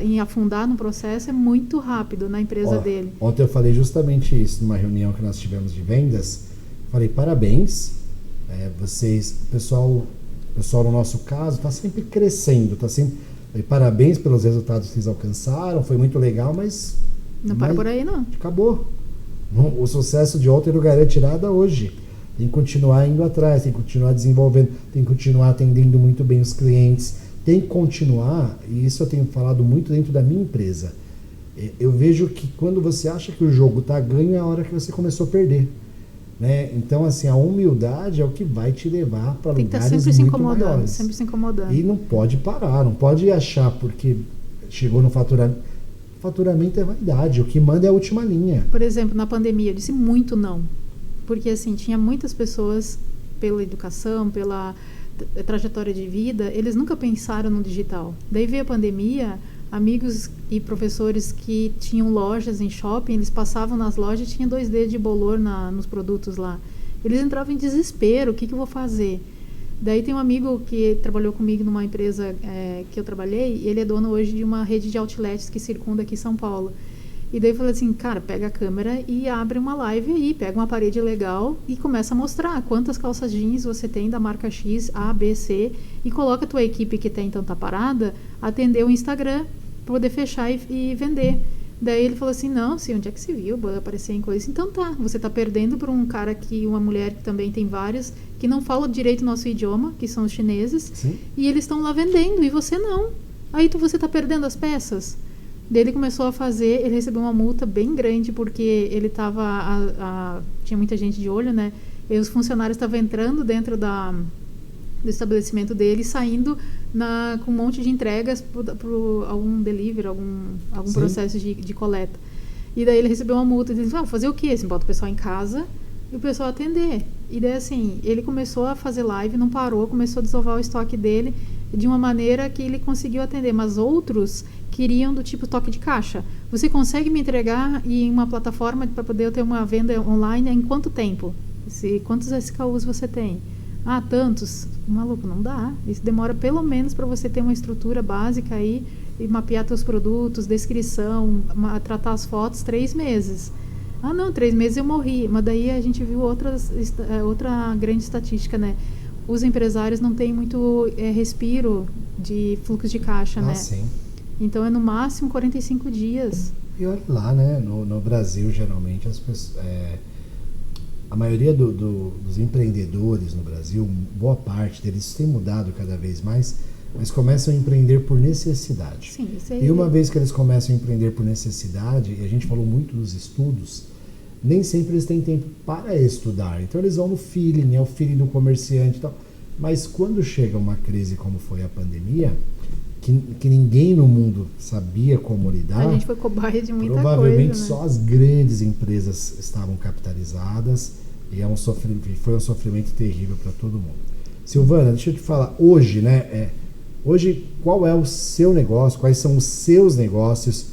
e afundar no processo é muito rápido na empresa dele. Ontem eu falei justamente isso numa reunião que nós tivemos de vendas. Falei, parabéns, vocês, o pessoal no nosso caso está sempre crescendo, falei, parabéns pelos resultados que vocês alcançaram, foi muito legal, mas... Não para por aí, não. Acabou. O sucesso de ontem não garante nada hoje. Tem que continuar indo atrás, tem que continuar desenvolvendo, tem que continuar atendendo muito bem os clientes, tem que continuar, e isso eu tenho falado muito dentro da minha empresa. Eu vejo que quando você acha que o jogo está ganho, é a hora que você começou a perder. Né? Então, assim, a humildade é o que vai te levar para lugares muito maiores. Sempre se incomodando. E não pode parar, não pode achar porque chegou no faturamento. Faturamento é vaidade, o que manda é a última linha. Por exemplo, na pandemia, eu disse muito não. Porque, assim, tinha muitas pessoas pela educação, pela trajetória de vida, eles nunca pensaram no digital. Daí veio a pandemia, amigos e professores que tinham lojas em shopping, eles passavam nas lojas e tinha 2D de bolor nos produtos lá. Eles entravam em desespero, o que eu vou fazer? Daí tem um amigo que trabalhou comigo numa empresa que eu trabalhei, e ele é dono hoje de uma rede de outlets que circunda aqui em São Paulo. E daí eu falei assim, cara, pega a câmera e abre uma live aí, pega uma parede legal e começa a mostrar quantas calças jeans você tem da marca X, A, B, C, e coloca a tua equipe que tem tanta parada atender o Instagram para poder fechar e vender. Daí ele falou assim, não, onde é que se viu aparecer em coisas? Então tá, você tá perdendo para um cara uma mulher que também tem vários, que não fala direito o nosso idioma, que são os chineses, Sim. E eles estão lá vendendo, e você não. Aí você tá perdendo as peças. Daí ele começou a fazer, ele recebeu uma multa bem grande, porque ele tava, tinha muita gente de olho, né? E os funcionários estavam entrando dentro do estabelecimento dele, saindo com um monte de entregas para algum delivery, algum processo de coleta. E daí ele recebeu uma multa, ele disse, fazer o quê? Você bota o pessoal em casa e o pessoal atender. E daí assim, ele começou a fazer live, não parou, começou a desovar o estoque dele de uma maneira que ele conseguiu atender, mas outros queriam do tipo toque de caixa. Você consegue me entregar em uma plataforma para poder eu ter uma venda online em quanto tempo? Quantos SKUs você tem? Tantos. Maluco, não dá. Isso demora pelo menos para você ter uma estrutura básica aí e mapear seus produtos, descrição, tratar as fotos, 3 meses. Não, 3 meses eu morri. Mas daí a gente viu outra grande estatística, né? Os empresários não têm muito respiro de fluxo de caixa, né? Sim. Então é no máximo 45 dias. E olha lá, né? No Brasil, geralmente, as pessoas, a maioria dos empreendedores no Brasil, boa parte deles tem mudado cada vez mais, mas começam a empreender por necessidade. Sim, isso aí. E uma vez que eles começam a empreender por necessidade, e a gente falou muito dos estudos, nem sempre eles têm tempo para estudar. Então eles vão no feeling, o feeling do comerciante e tal. Mas quando chega uma crise como foi a pandemia, que ninguém no mundo sabia como lidar, a gente foi cobaia de muita provavelmente coisa, né? Só as grandes empresas estavam capitalizadas e foi um sofrimento terrível para todo mundo. Silvana, deixa eu te falar, hoje, né? Hoje, qual é o seu negócio? Quais são os seus negócios?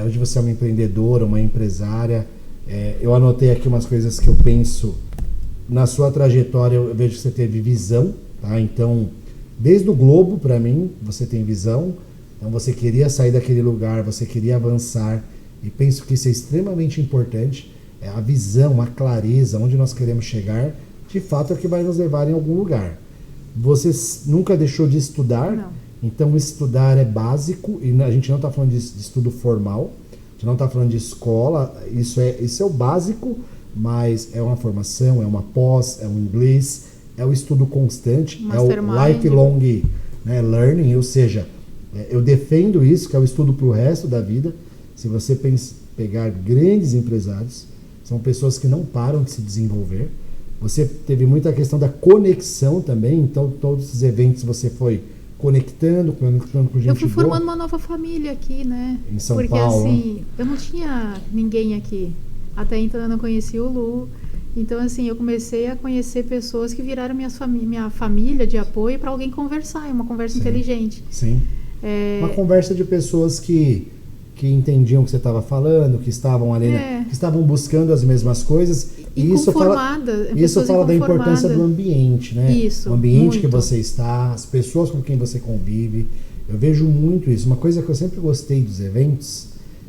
Hoje você é uma empreendedora, uma empresária. Eu anotei aqui umas coisas que eu penso na sua trajetória. Eu vejo que você teve visão, tá? Então, desde o Globo, para mim, você tem visão. Então, você queria sair daquele lugar, você queria avançar. E penso que isso é extremamente importante. A visão, a clareza, onde nós queremos chegar, de fato é que vai nos levar em algum lugar. Você nunca deixou de estudar. Não. Então, estudar é básico. E a gente não está falando de estudo formal. A gente não está falando de escola. Isso é o básico, mas é uma formação, é uma pós, é um inglês, é o estudo constante, é o lifelong, né, learning, ou seja, eu defendo isso, que é o estudo para o resto da vida. Se você pegar grandes empresários, são pessoas que não param de se desenvolver. Você teve muita questão da conexão também, então todos esses eventos você foi conectando com gente. Eu fui formando uma nova família aqui, né? Em São Porque, Paulo. Porque assim, eu não tinha ninguém aqui. Até então eu não conhecia o Lu. Então, assim, eu comecei a conhecer pessoas que viraram minha família de apoio para alguém conversar, uma conversa inteligente. Sim. Uma conversa de pessoas que entendiam o que você estava falando, que estavam ali, que estavam buscando as mesmas coisas. E isso fala da importância do ambiente, né? Isso, o ambiente muito. que você está, as pessoas com quem você convive. Eu vejo muito isso. Uma coisa que eu sempre gostei dos eventos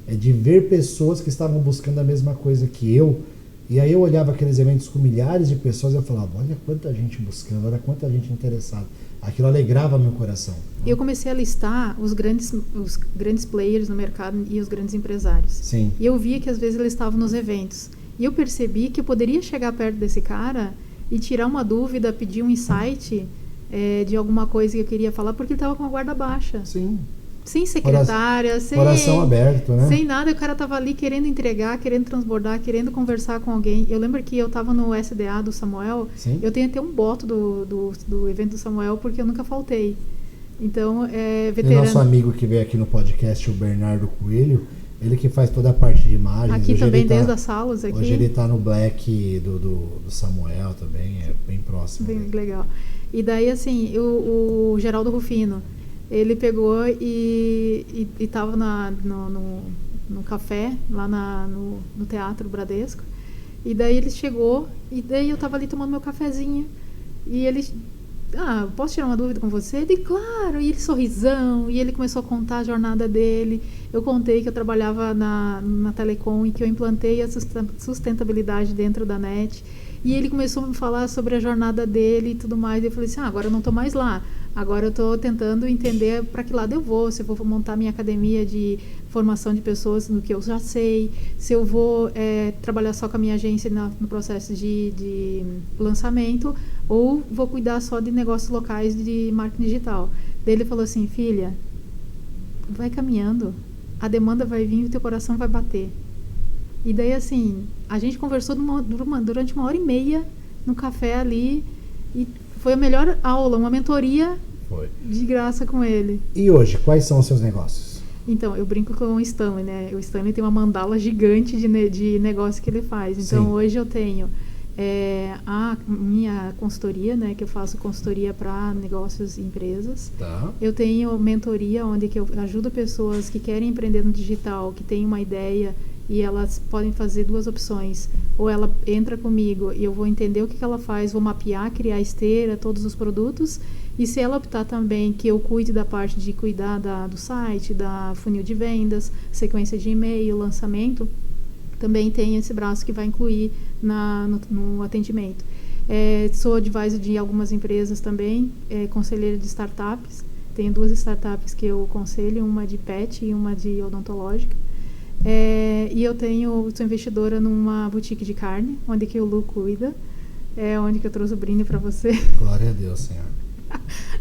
é de ver pessoas que estavam buscando a mesma coisa que eu. E aí eu olhava aqueles eventos com milhares de pessoas e eu falava, olha quanta gente buscando, olha quanta gente interessada. Aquilo alegrava meu coração. Eu comecei a listar os grandes players no mercado e os grandes empresários. Sim. E eu via que às vezes eles estavam nos eventos. E eu percebi que eu poderia chegar perto desse cara e tirar uma dúvida, pedir um insight de alguma coisa que eu queria falar, porque ele estava com a guarda baixa. Sem secretária, coração aberto, né? Sem nada, o cara estava ali querendo entregar, querendo transbordar, querendo conversar com alguém. Eu lembro que eu estava no SDA do Samuel. Sim. Eu tenho até um boto do evento do Samuel, porque eu nunca faltei. Então, veterano. E nosso amigo que veio aqui no podcast, o Bernardo Coelho, Ele que faz toda a parte de imagem. Aqui também, desde as salas aqui. Hoje ele tá no Black do Samuel também, é bem próximo. Bem legal. E daí, assim, o Geraldo Rufino, ele pegou e tava no café, lá no Teatro Bradesco. E daí ele chegou, e daí eu tava ali tomando meu cafezinho. E ele... posso tirar uma dúvida com você? Ele, claro, e ele sorrisão, e ele começou a contar a jornada dele. Eu contei que eu trabalhava na Telecom e que eu implantei a sustentabilidade dentro da NET. E ele começou a me falar sobre a jornada dele e tudo mais. E eu falei assim, agora eu não estou mais lá. Agora eu estou tentando entender para que lado eu vou. Se eu vou montar minha academia de formação de pessoas no que eu já sei. Se eu vou trabalhar só com a minha agência no processo de lançamento. Ou vou cuidar só de negócios locais de marketing digital. Daí ele falou assim, filha, vai caminhando. A demanda vai vir e o teu coração vai bater. E daí, assim, a gente conversou durante 1h30 no café ali. E foi a melhor aula, uma mentoria de graça com ele. E hoje, quais são os seus negócios? Então, eu brinco com o Stanley, né? O Stanley tem uma mandala gigante de negócio que ele faz. Então, Sim. Hoje eu tenho a minha consultoria, né? Que eu faço consultoria para negócios e empresas. Tá. Eu tenho mentoria, onde que eu ajudo pessoas que querem empreender no digital, que têm uma ideia e elas podem fazer duas opções. Ou ela entra comigo e eu vou entender o que ela faz, vou mapear, criar esteira, todos os produtos. E se ela optar também que eu cuide da parte de cuidar do site, da funil de vendas, sequência de e-mail, lançamento, também tem esse braço que vai incluir no atendimento. Sou advisor de algumas empresas também, conselheira de startups. Tenho 2 startups que eu aconselho, uma de pet e uma de odontológica. E eu sou investidora numa boutique de carne, onde que o Lu cuida, onde que eu trouxe o brinde para você. Glória a Deus, Senhor.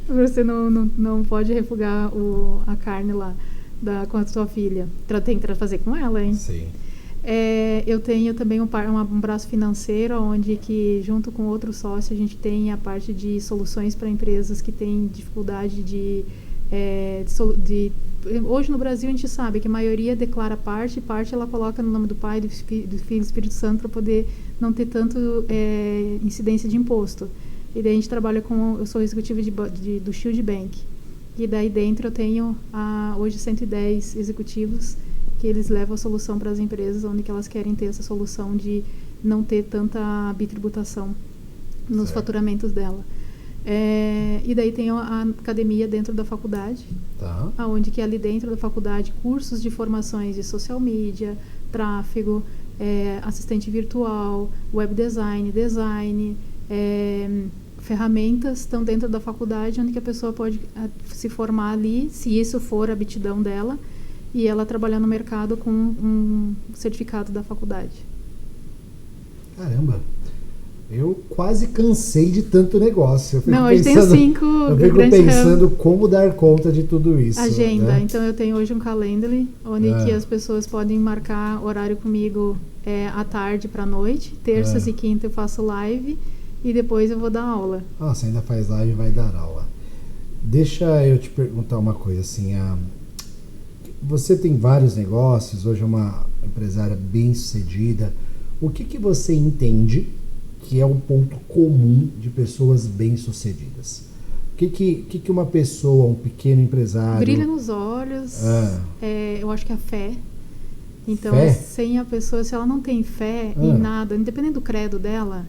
Você não pode refugar a carne lá com a sua filha. Tem que fazer com ela, hein? Sim. Eu tenho também um braço financeiro, onde que junto com outro sócio a gente tem a parte de soluções para empresas que têm dificuldade hoje no Brasil a gente sabe que a maioria declara parte ela coloca no nome do Pai, do Filho e do Espírito Santo para poder não ter tanto incidência de imposto. E daí a gente trabalha eu sou executiva do Shield Bank. E daí dentro eu tenho hoje 110 executivos que eles levam a solução para as empresas onde que elas querem ter essa solução de não ter tanta bitributação nos faturamentos dela. E daí tem a academia dentro da faculdade, tá. Onde que ali dentro da faculdade cursos de formações de social media, tráfego, assistente virtual, web design, ferramentas estão dentro da faculdade onde que a pessoa pode se formar ali, se isso for a aptidão dela, e ela trabalhar no mercado com um certificado da faculdade. Caramba! Eu quase cansei de tanto negócio. Hoje tenho 5 eu fico pensando como dar conta de tudo isso. Agenda. Né? Então eu tenho hoje um Calendly, onde que as pessoas podem marcar horário comigo à tarde para a noite. Terças e quintas eu faço live e depois eu vou dar aula. Você ainda faz live e vai dar aula. Deixa eu te perguntar uma coisa, assim, você tem vários negócios, hoje é uma empresária bem-sucedida. O que você entende que é um ponto comum de pessoas bem-sucedidas? O que uma pessoa, um pequeno empresário... Brilha nos olhos, eu acho que a fé. Então, fé? Sem a pessoa, se ela não tem fé em nada, independente do credo dela,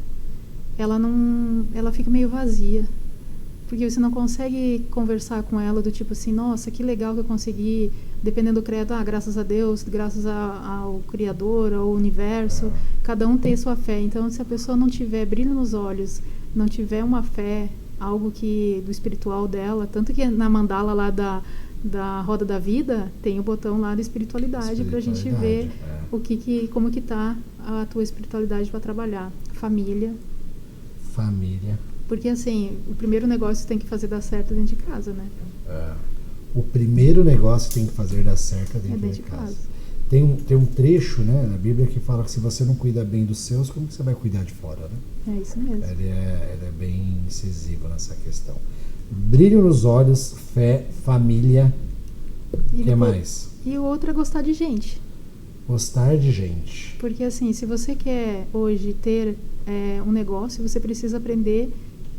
ela fica meio vazia. Porque você não consegue conversar com ela do tipo assim, nossa, que legal que eu consegui, dependendo do credo, graças a Deus, graças ao Criador, ao Universo, cada um tem a sua fé. Então, se a pessoa não tiver brilho nos olhos, não tiver uma fé, algo do espiritual dela, tanto que na mandala lá da Roda da Vida, tem o botão lá da espiritualidade pra gente ver como que tá a tua espiritualidade para trabalhar. Família. Porque, assim, o primeiro negócio que tem que fazer dar certo dentro de casa, né? O primeiro negócio que tem que fazer dar certo dentro de casa. Tem um trecho, né, na Bíblia que fala que se você não cuida bem dos seus, como que você vai cuidar de fora, né? É isso mesmo. Ele é bem incisivo nessa questão. Brilho nos olhos, fé, família. O que mais? E o outro é gostar de gente. Gostar de gente. Porque assim, se você quer hoje ter um negócio, você precisa aprender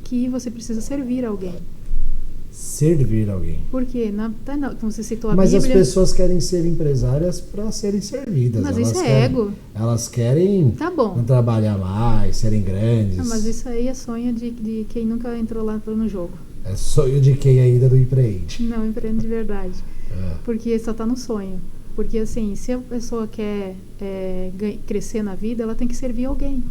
que você precisa servir alguém. Servir alguém. Porque, como você citou a Mas Bíblia... as pessoas querem ser empresárias para serem servidas. Mas elas isso é querem, ego. Elas querem Tá bom. não trabalhar mais, serem grandes. Não, mas isso aí é sonho de quem nunca entrou lá no jogo. É sonho de quem ainda não empreende. Não empreende de verdade. É. Porque só tá no sonho. Porque assim, se a pessoa quer crescer na vida, ela tem que servir alguém.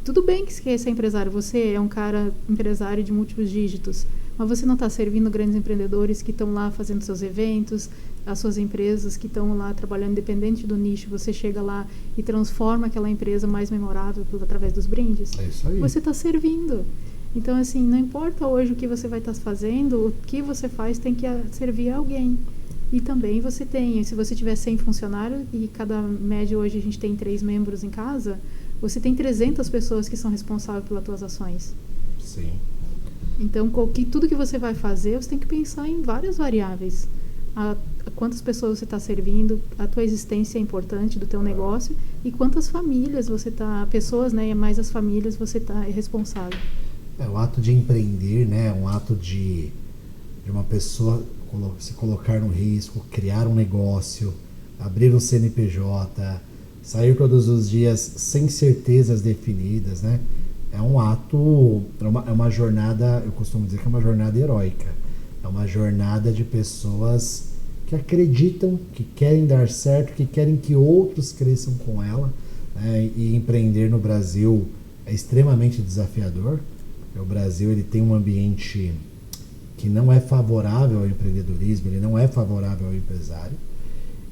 Tudo bem que você quer ser empresário, você é um cara empresário de múltiplos dígitos, mas você não está servindo grandes empreendedores que estão lá fazendo seus eventos, as suas empresas que estão lá trabalhando independente do nicho, você chega lá e transforma aquela empresa mais memorável através dos brindes. É isso aí. Você está servindo. Então, assim, não importa hoje o que você vai estar fazendo, o que você faz tem que servir a alguém. E também você tem, se você tiver 100 funcionários e cada média hoje a gente tem 3 membros em casa, você tem 300 pessoas que são responsáveis pelas tuas ações. Sim. Então, tudo que você vai fazer, você tem que pensar em várias variáveis. A quantas pessoas você está servindo, a tua existência é importante do teu negócio e quantas famílias você está, pessoas, né, mais as famílias você está responsável. O ato de empreender, né, é um ato de uma pessoa se colocar no risco, criar um negócio, abrir um CNPJ, sair todos os dias sem certezas definidas, né? É um ato, é uma jornada, eu costumo dizer que é uma jornada heróica. É uma jornada de pessoas que acreditam, que querem dar certo, que querem que outros cresçam com ela, né? E empreender no Brasil é extremamente desafiador. O Brasil ele tem um ambiente que não é favorável ao empreendedorismo, ele não é favorável ao empresário.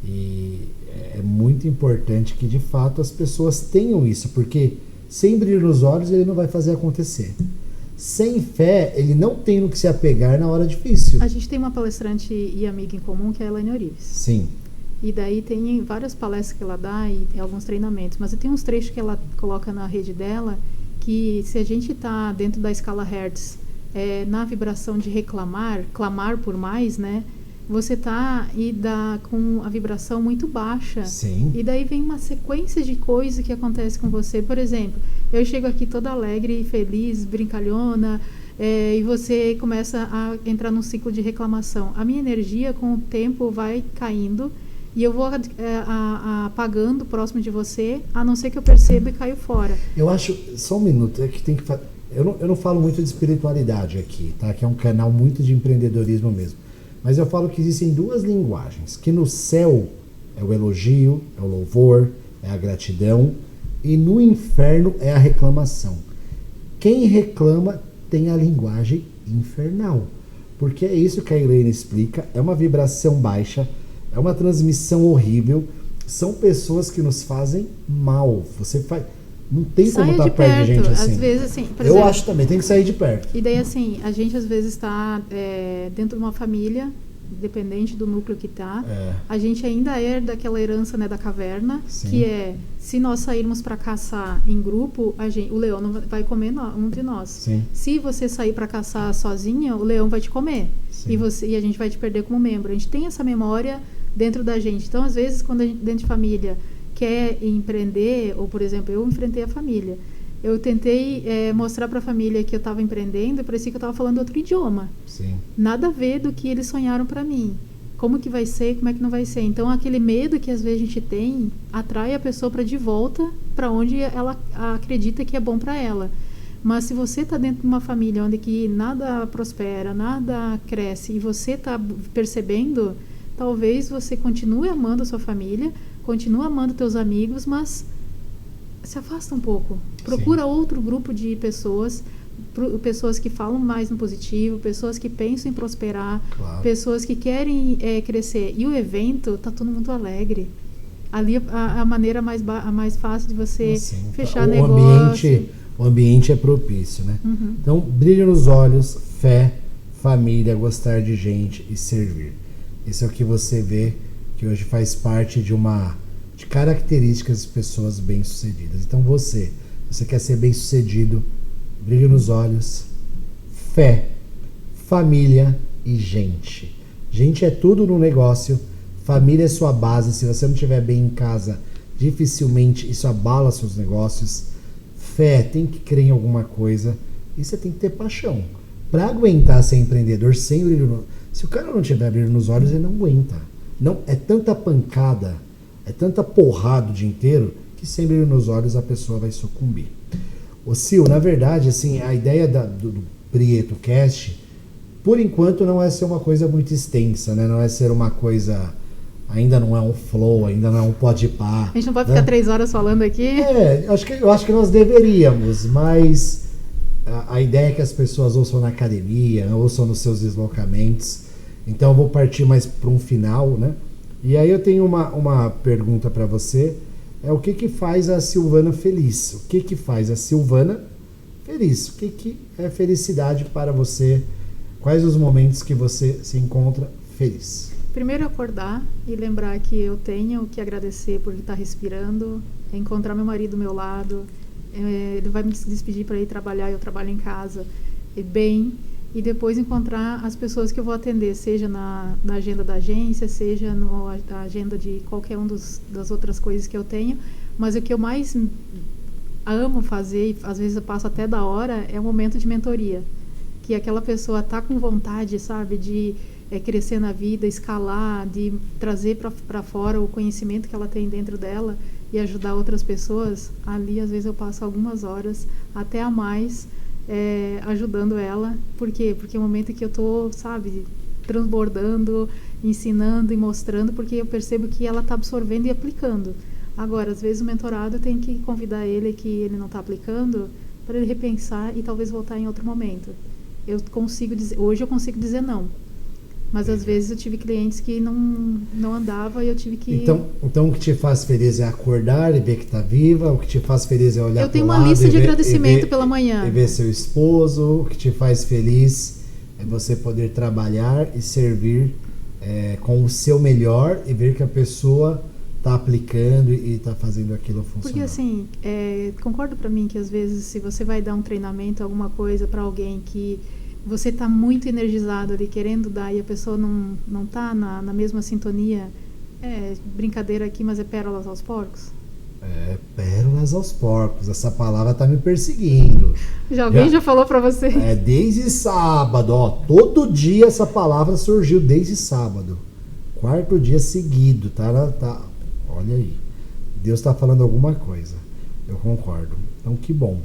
E é muito importante que, de fato, as pessoas tenham isso, porque sem brilho nos olhos ele não vai fazer acontecer. Sem fé, ele não tem no que se apegar na hora difícil. A gente tem uma palestrante e amiga em comum que é a Elaine Orives. Sim. E daí tem várias palestras que ela dá e alguns treinamentos, mas tem uns trechos que ela coloca na rede dela que se a gente está dentro da escala Hertz, na vibração de reclamar, clamar por mais, né? Você tá com a vibração muito baixa. Sim. E daí vem uma sequência de coisas que acontece com você. Por exemplo, eu chego aqui toda alegre, feliz, brincalhona, e você começa a entrar num ciclo de reclamação. A minha energia, com o tempo, vai caindo e eu vou apagando próximo de você, a não ser que eu perceba e caio fora. Eu acho, só um minuto, é que tem que eu não falo muito de espiritualidade aqui, tá? Que é um canal muito de empreendedorismo mesmo. Mas eu falo que existem 2 linguagens, que no céu é o elogio, é o louvor, é a gratidão, e no inferno é a reclamação. Quem reclama tem a linguagem infernal, porque é isso que a Elaine explica, é uma vibração baixa, é uma transmissão horrível, são pessoas que nos fazem mal. Não tem como estar perto de gente assim. Às vezes, assim, por eu exemplo, acho também, tem que sair de perto. E daí, assim, a gente às vezes está dentro de uma família, dependente do núcleo que está. A gente ainda é daquela herança, né, da caverna, Sim. Que se nós sairmos para caçar em grupo, o leão não vai comer um de nós. Sim. Se você sair para caçar sozinha, o leão vai te comer. Sim. E a gente vai te perder como membro. A gente tem essa memória dentro da gente. Então, às vezes, quando a gente, dentro de família, quer empreender, ou por exemplo, eu enfrentei a família, eu tentei mostrar para a família que eu estava empreendendo e parecia que eu estava falando outro idioma. Sim. Nada a ver do que eles sonharam para mim. Como que vai ser, como é que não vai ser. Então, aquele medo que às vezes a gente tem atrai a pessoa para de volta para onde ela acredita que é bom para ela. Mas se você está dentro de uma família onde que nada prospera, nada cresce e você está percebendo, talvez você continue amando a sua família, continue amando teus amigos, mas se afasta um pouco. Procura Sim. outro grupo de pessoas que falam mais no positivo, pessoas que pensam em prosperar, Claro. pessoas que querem crescer. E o evento tá todo mundo alegre. Ali a maneira mais fácil de você fechar negócio. O ambiente é propício, né? Uhum. Então, brilho nos olhos, fé, família, gostar de gente e servir. Isso é o que você vê que hoje faz parte de características de pessoas bem-sucedidas. Então você quer ser bem-sucedido, brilho nos olhos, fé, família e gente. Gente é tudo no negócio, família é sua base. Se você não estiver bem em casa, dificilmente isso abala seus negócios. Fé, tem que crer em alguma coisa. E você tem que ter paixão. Para aguentar ser empreendedor sem brilho no... Se o cara não tiver brilho nos olhos, ele não aguenta. Não, é tanta pancada, é tanta porrada o dia inteiro, que sem brilho nos olhos a pessoa vai sucumbir. Ô Sil, na verdade, assim, a ideia do Prieto Cast, por enquanto, não é ser uma coisa muito extensa, né? Não é ser uma coisa... Ainda não é um flow, ainda não é um podpar. A gente não pode ficar 3 horas falando aqui. Eu acho que nós deveríamos, mas a ideia é que as pessoas ouçam na academia, ouçam nos seus deslocamentos. Então eu vou partir mais para um final, né? E aí eu tenho uma pergunta para você. O que faz a Silvana feliz? O que faz a Silvana feliz? O que é felicidade para você? Quais os momentos que você se encontra feliz? Primeiro acordar e lembrar que eu tenho que agradecer por estar respirando, encontrar meu marido do meu lado, ele vai me despedir para ir trabalhar, eu trabalho em casa, bem, e depois encontrar as pessoas que eu vou atender, seja na agenda da agência, seja na agenda de qualquer das outras coisas que eu tenho, mas o que eu mais amo fazer, e às vezes eu passo até da hora, é o momento de mentoria, que aquela pessoa está com vontade, sabe, de crescer na vida, escalar, de trazer para fora o conhecimento que ela tem dentro dela e ajudar outras pessoas. Ali, às vezes, eu passo algumas horas, até a mais, ajudando ela. Por quê? Porque é o momento que eu estou, sabe, transbordando, ensinando e mostrando, porque eu percebo que ela está absorvendo e aplicando. Agora, às vezes, o mentorado tem que convidar ele que ele não está aplicando para ele repensar e talvez voltar em outro momento. Hoje eu consigo dizer não. Mas às vezes eu tive clientes que não andava e eu tive que... Então o que te faz feliz é acordar e ver que está viva, o que te faz feliz é olhar para o lado... Eu tenho uma lista de agradecimento pela manhã. E ver seu esposo, o que te faz feliz é você poder trabalhar e servir com o seu melhor e ver que a pessoa está aplicando e está fazendo aquilo funcionar. Porque assim, concorda para mim que às vezes se você vai dar um treinamento, alguma coisa para alguém que... você está muito energizado ali, querendo dar, e a pessoa não está na mesma sintonia. Brincadeira aqui, mas é pérolas aos porcos? Pérolas aos porcos. Essa palavra está me perseguindo. Alguém já falou para você? Desde sábado, ó. Todo dia essa palavra surgiu desde sábado. 4º dia seguido, tá? Olha aí. Deus está falando alguma coisa. Eu concordo. Então, que bom.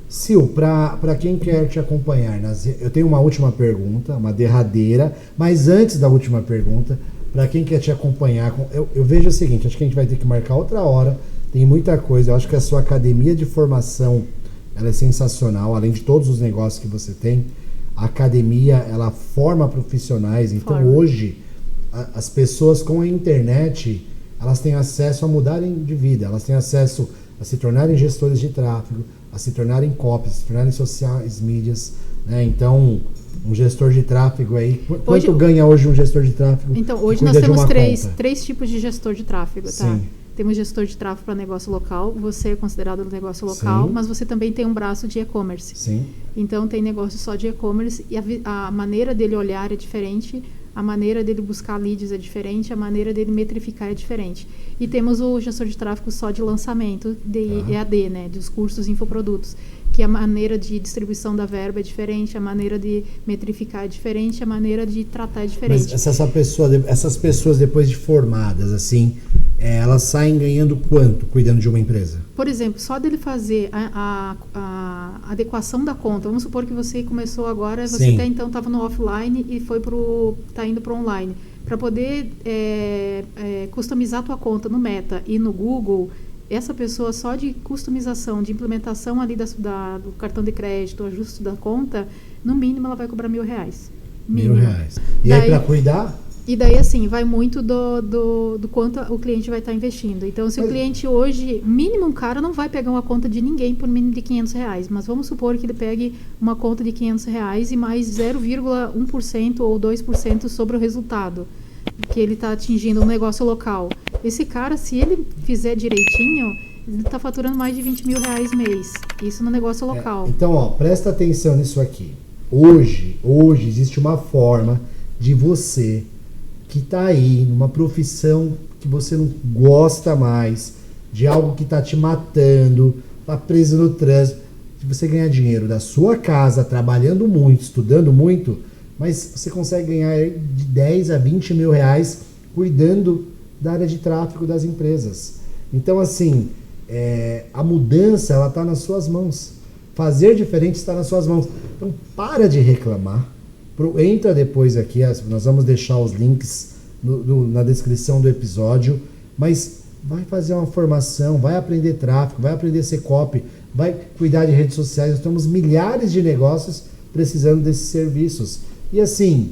Sil, para quem quer te acompanhar, eu tenho uma última pergunta, uma derradeira, mas antes da última pergunta, para quem quer te acompanhar, eu vejo o seguinte, acho que a gente vai ter que marcar outra hora, tem muita coisa, eu acho que a sua academia de formação, ela é sensacional, além de todos os negócios que você tem, a academia, ela forma profissionais, então hoje, as pessoas com a internet, elas têm acesso a mudarem de vida, elas têm acesso a se tornarem gestores de tráfego, a se tornarem copies, a se tornarem sociais, mídias, né? Então, um gestor de tráfego aí, quanto ganha hoje um gestor de tráfego? Então, hoje nós temos três tipos de gestor de tráfego, tá? Sim. Temos gestor de tráfego para negócio local, você é considerado um negócio local, sim, mas você também tem um braço de e-commerce. Sim. Então, tem negócio só de e-commerce e a maneira dele olhar é diferente, a maneira dele buscar leads é diferente, a maneira dele metrificar é diferente. E temos o gestor de tráfego só de lançamento, de EAD, né, dos cursos infoprodutos, que a maneira de distribuição da verba é diferente, a maneira de metrificar é diferente, a maneira de tratar é diferente. Mas essas pessoas depois de formadas, assim, elas saem ganhando quanto cuidando de uma empresa? Por exemplo, só dele fazer a adequação da conta. Vamos supor que você começou agora, você até então estava no offline e está indo para o online. Para poder customizar a tua conta no Meta e no Google, essa pessoa só de customização, de implementação ali do cartão de crédito, ajuste da conta, no mínimo ela vai cobrar R$1.000. R$1.000. E aí para cuidar? E daí, assim, vai muito do quanto o cliente vai estar investindo. Então, se o cliente hoje, mínimo um cara não vai pegar uma conta de ninguém por mínimo de R$500, mas vamos supor que ele pegue uma conta de R$500 e mais 0,1% ou 2% sobre o resultado que ele está atingindo no negócio local. Esse cara, se ele fizer direitinho, ele está faturando mais de R$20.000 mês. Isso no negócio local. Então, ó, presta atenção nisso aqui. Hoje existe uma forma de você que está aí, numa profissão que você não gosta mais, de algo que está te matando, está preso no trânsito, de você ganhar dinheiro da sua casa, trabalhando muito, estudando muito, mas você consegue ganhar de 10 a 20 mil reais cuidando da área de tráfego das empresas. Então, assim, a mudança, ela está nas suas mãos. Fazer diferente está nas suas mãos. Então, para de reclamar. Entra depois aqui, nós vamos deixar os links na descrição do episódio, mas vai fazer uma formação, vai aprender tráfego, vai aprender a ser copy, vai cuidar de redes sociais. Nós temos milhares de negócios precisando desses serviços. E assim,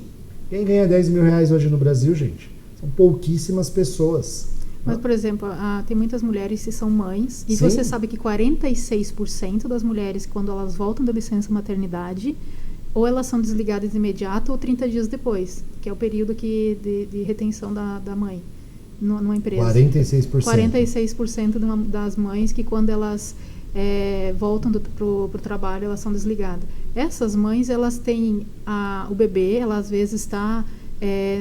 quem ganha 10 mil reais hoje no Brasil, gente? São pouquíssimas pessoas. Mas, por exemplo, tem muitas mulheres que são mães, e Sim. você sabe que 46% das mulheres, quando elas voltam da licença maternidade, ou elas são desligadas de imediato ou 30 dias depois, que é o período de retenção da mãe numa empresa. 46%. 46% das mães que quando elas voltam pro trabalho, elas são desligadas. Essas mães, elas têm o bebê, ela às vezes está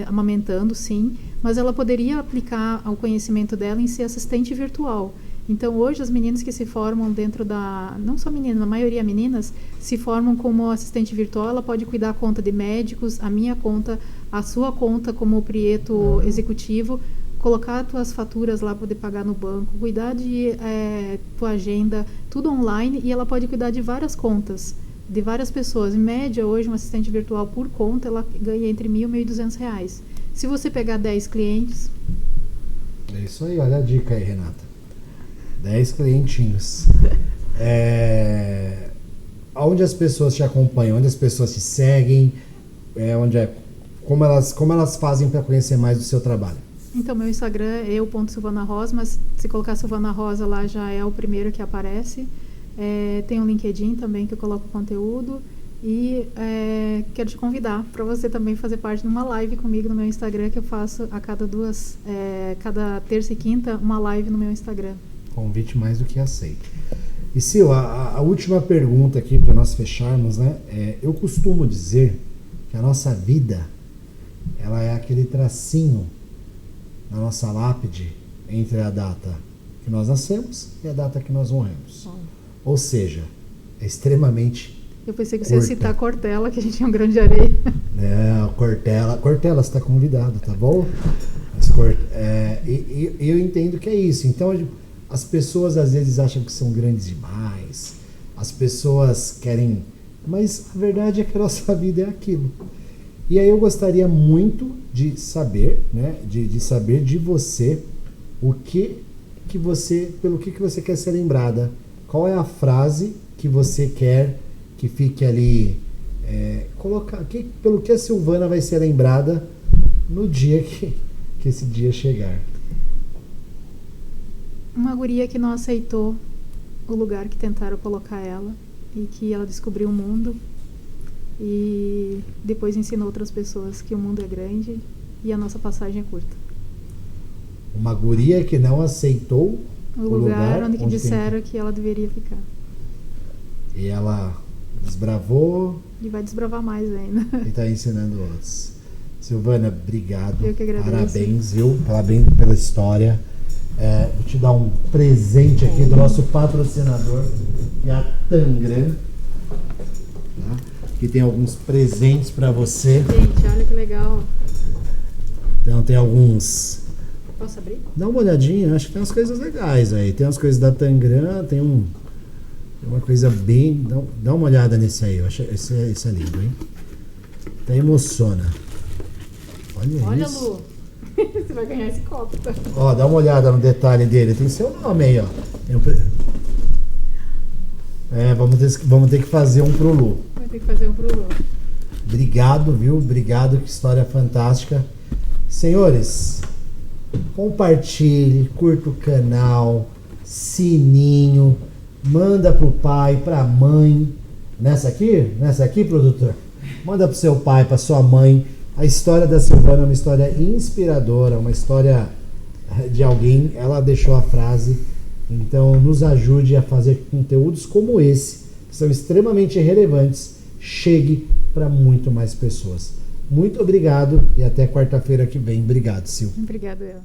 amamentando, sim, mas ela poderia aplicar o conhecimento dela em ser assistente virtual. Então, hoje, as meninas que se formam dentro não só meninas, a maioria meninas, se formam como assistente virtual. Ela pode cuidar da conta de médicos, a minha conta, a sua conta como Prieto executivo, colocar tuas faturas lá, poder pagar no banco, cuidar de tua agenda, tudo online, e ela pode cuidar de várias contas, de várias pessoas. Em média, hoje, uma assistente virtual por conta, ela ganha entre R$1.000 e R$1.200. Se você pegar 10 clientes... É isso aí, olha a dica aí, Renata. 10 clientinhos. Onde as pessoas te acompanham, onde as pessoas te seguem, como elas fazem para conhecer mais do seu trabalho? Então, meu Instagram é eu.silvanarosa, mas se colocar Silvana Rosa lá já é o primeiro que aparece. Tem um LinkedIn também que eu coloco conteúdo. E quero te convidar para você também fazer parte de uma live comigo no meu Instagram, que eu faço a cada terça e quinta, uma live no meu Instagram. Convite mais do que aceito. E Sil, a última pergunta aqui para nós fecharmos, né? Eu costumo dizer que a nossa vida, ela é aquele tracinho na nossa lápide entre a data que nós nascemos e a data que nós morremos. Ou seja, é extremamente... Eu pensei que você ia citar a Cortella, que a gente é um grão de areia. Cortella, você está convidado, tá bom? Eu entendo que é isso. Então, as pessoas às vezes acham que são grandes demais, as pessoas querem... Mas a verdade é que a nossa vida é aquilo. E aí eu gostaria muito de saber, né, de saber de você pelo que você quer ser lembrada. Qual é a frase que você quer que fique ali, pelo que a Silvana vai ser lembrada no dia que esse dia chegar? Uma guria que não aceitou o lugar que tentaram colocar ela, e que ela descobriu o mundo e depois ensinou outras pessoas que o mundo é grande e a nossa passagem é curta. Uma guria que não aceitou o lugar onde disseram que ela deveria ficar. E ela desbravou. E vai desbravar mais ainda. E está ensinando outros. Silvana, obrigado. Eu que agradeço. Parabéns, viu? Parabéns pela história. Vou te dar um presente aqui do nosso patrocinador, que é a Tangram. Tá? Aqui tem alguns presentes para você. Gente, olha que legal. Então tem alguns... Posso abrir? Dá uma olhadinha, acho que tem umas coisas legais aí. Tem umas coisas da Tangram, tem uma coisa bem... Dá uma olhada nesse aí, eu acho esse é lindo, hein? Até emociona. Olha isso. Lu, você vai ganhar esse copo, tá? Ó, dá uma olhada no detalhe dele, tem seu nome aí, ó. Vamos ter que fazer um pro Lu. Vai ter que fazer um pro Lu. Obrigado, viu? Obrigado, que história fantástica. Senhores, compartilhe, curta o canal, sininho, manda pro pai, pra mãe. Nessa aqui, produtor? Manda pro seu pai, pra sua mãe. A história da Silvana é uma história inspiradora, uma história de alguém. Ela deixou a frase. Então, nos ajude a fazer conteúdos como esse, que são extremamente relevantes, chegue para muito mais pessoas. Muito obrigado e até quarta-feira que vem. Obrigado, Sil. Obrigada, eu.